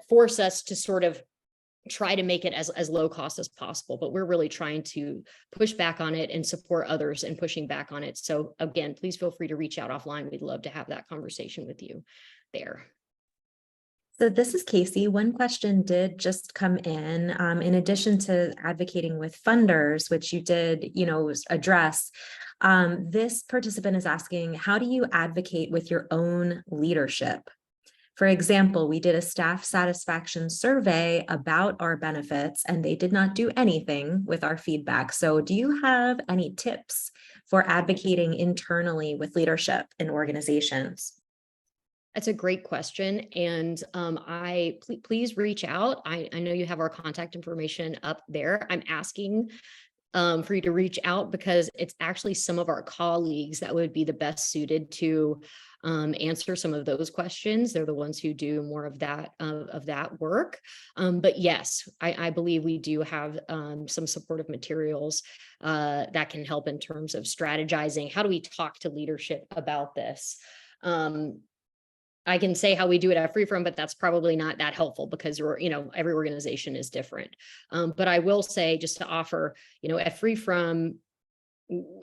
force us to sort of try to make it as low cost as possible, but we're really trying to push back on it and support others in pushing back on it. So again, please feel free to reach out offline. We'd love to have that conversation with you there. So this is Casey. One question did just come in addition to advocating with funders, which you did, address. This participant is asking, how do you advocate with your own leadership? For example, we did a staff satisfaction survey about our benefits and they did not do anything with our feedback. So do you have any tips for advocating internally with leadership in organizations? That's a great question. And please reach out. I know you have our contact information up there. I'm asking for you to reach out because it's actually some of our colleagues that would be the best suited to answer some of those questions. They're the ones who do more of that work. But yes, I believe we do have some supportive materials that can help in terms of strategizing. How do we talk to leadership about this? I can say how we do it at FreeFrom, but that's probably not that helpful because every organization is different. But I will say, just to offer, at FreeFrom,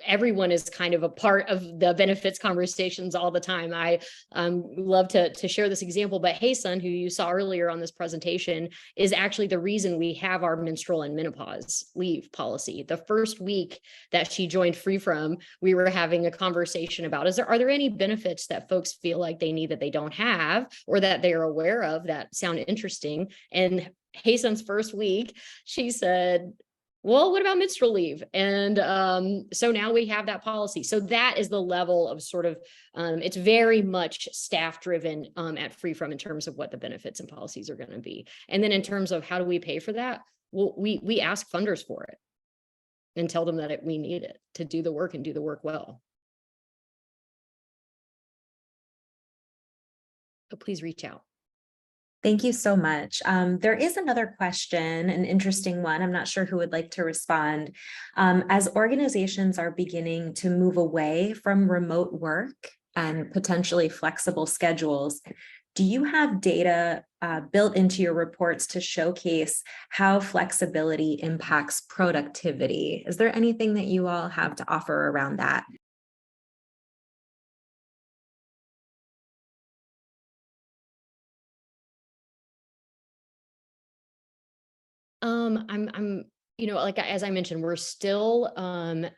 everyone is kind of a part of the benefits conversations all the time. I love to share this example, but Hey-sun, who you saw earlier on this presentation, is actually the reason we have our menstrual and menopause leave policy. The first week that she joined FreeFrom, we were having a conversation about, are there any benefits that folks feel like they need that they don't have or that they're aware of that sound interesting? And Hey-sun's first week, she said, well, what about menstrual leave? And so now we have that policy. So that is the level of sort of, it's very much staff driven at FreeFrom in terms of what the benefits and policies are going to be. And then in terms of how do we pay for that? Well, we ask funders for it and tell them that we need it to do the work and do the work well. But please reach out. Thank you so much. There is another question, an interesting one. I'm not sure who would like to respond. As organizations are beginning to move away from remote work and potentially flexible schedules, do you have data built into your reports to showcase how flexibility impacts productivity? Is there anything that you all have to offer around that? As I mentioned, we're still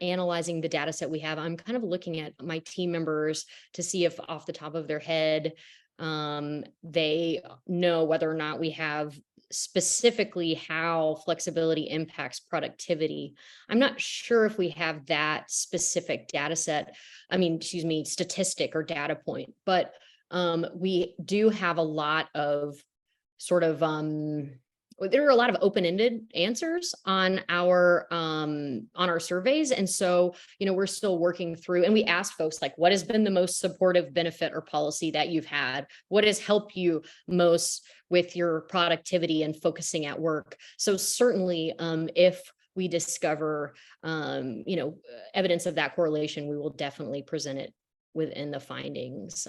analyzing the data set we have. I'm kind of looking at my team members to see if off the top of their head, they know whether or not we have specifically how flexibility impacts productivity. I'm not sure if we have that specific data set, statistic or data point, but we do have a lot of sort of, there are a lot of open-ended answers on our surveys. And so, we're still working through, and we ask folks like, what has been the most supportive benefit or policy that you've had? What has helped you most with your productivity and focusing at work? So certainly, if we discover, evidence of that correlation, we will definitely present it within the findings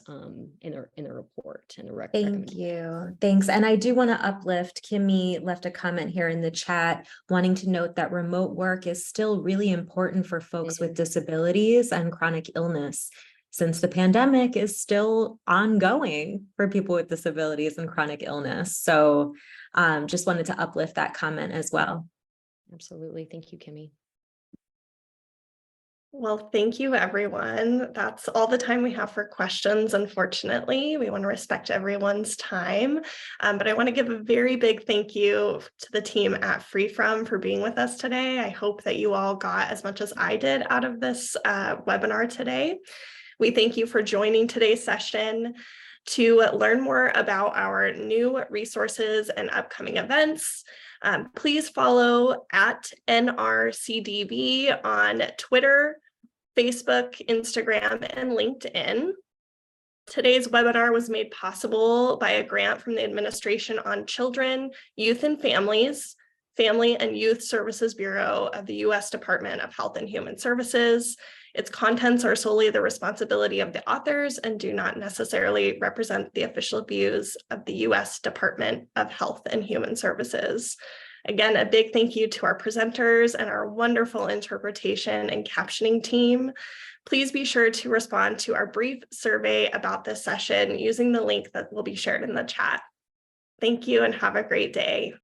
in the report and the recommendation. Thank you. Thanks. And I do want to uplift, Kimmy left a comment here in the chat wanting to note that remote work is still really important for folks with disabilities and chronic illness, since the pandemic is still ongoing for people with disabilities and chronic illness. So just wanted to uplift that comment as well. Absolutely. Thank you, Kimmy. Well, thank you, everyone. That's all the time we have for questions. Unfortunately, we want to respect everyone's time, but I want to give a very big thank you to the team at FreeFrom for being with us today. I hope that you all got as much as I did out of this webinar today. We thank you for joining today's session. To learn more about our new resources and upcoming events, please follow at NRCDB on Twitter, Facebook, Instagram, and LinkedIn. Today's webinar was made possible by a grant from the Administration on Children, Youth and Families, Family and Youth Services Bureau of the U.S. Department of Health and Human Services. Its contents are solely the responsibility of the authors and do not necessarily represent the official views of the U.S. Department of Health and Human Services. Again, a big thank you to our presenters and our wonderful interpretation and captioning team. Please be sure to respond to our brief survey about this session using the link that will be shared in the chat. Thank you and have a great day.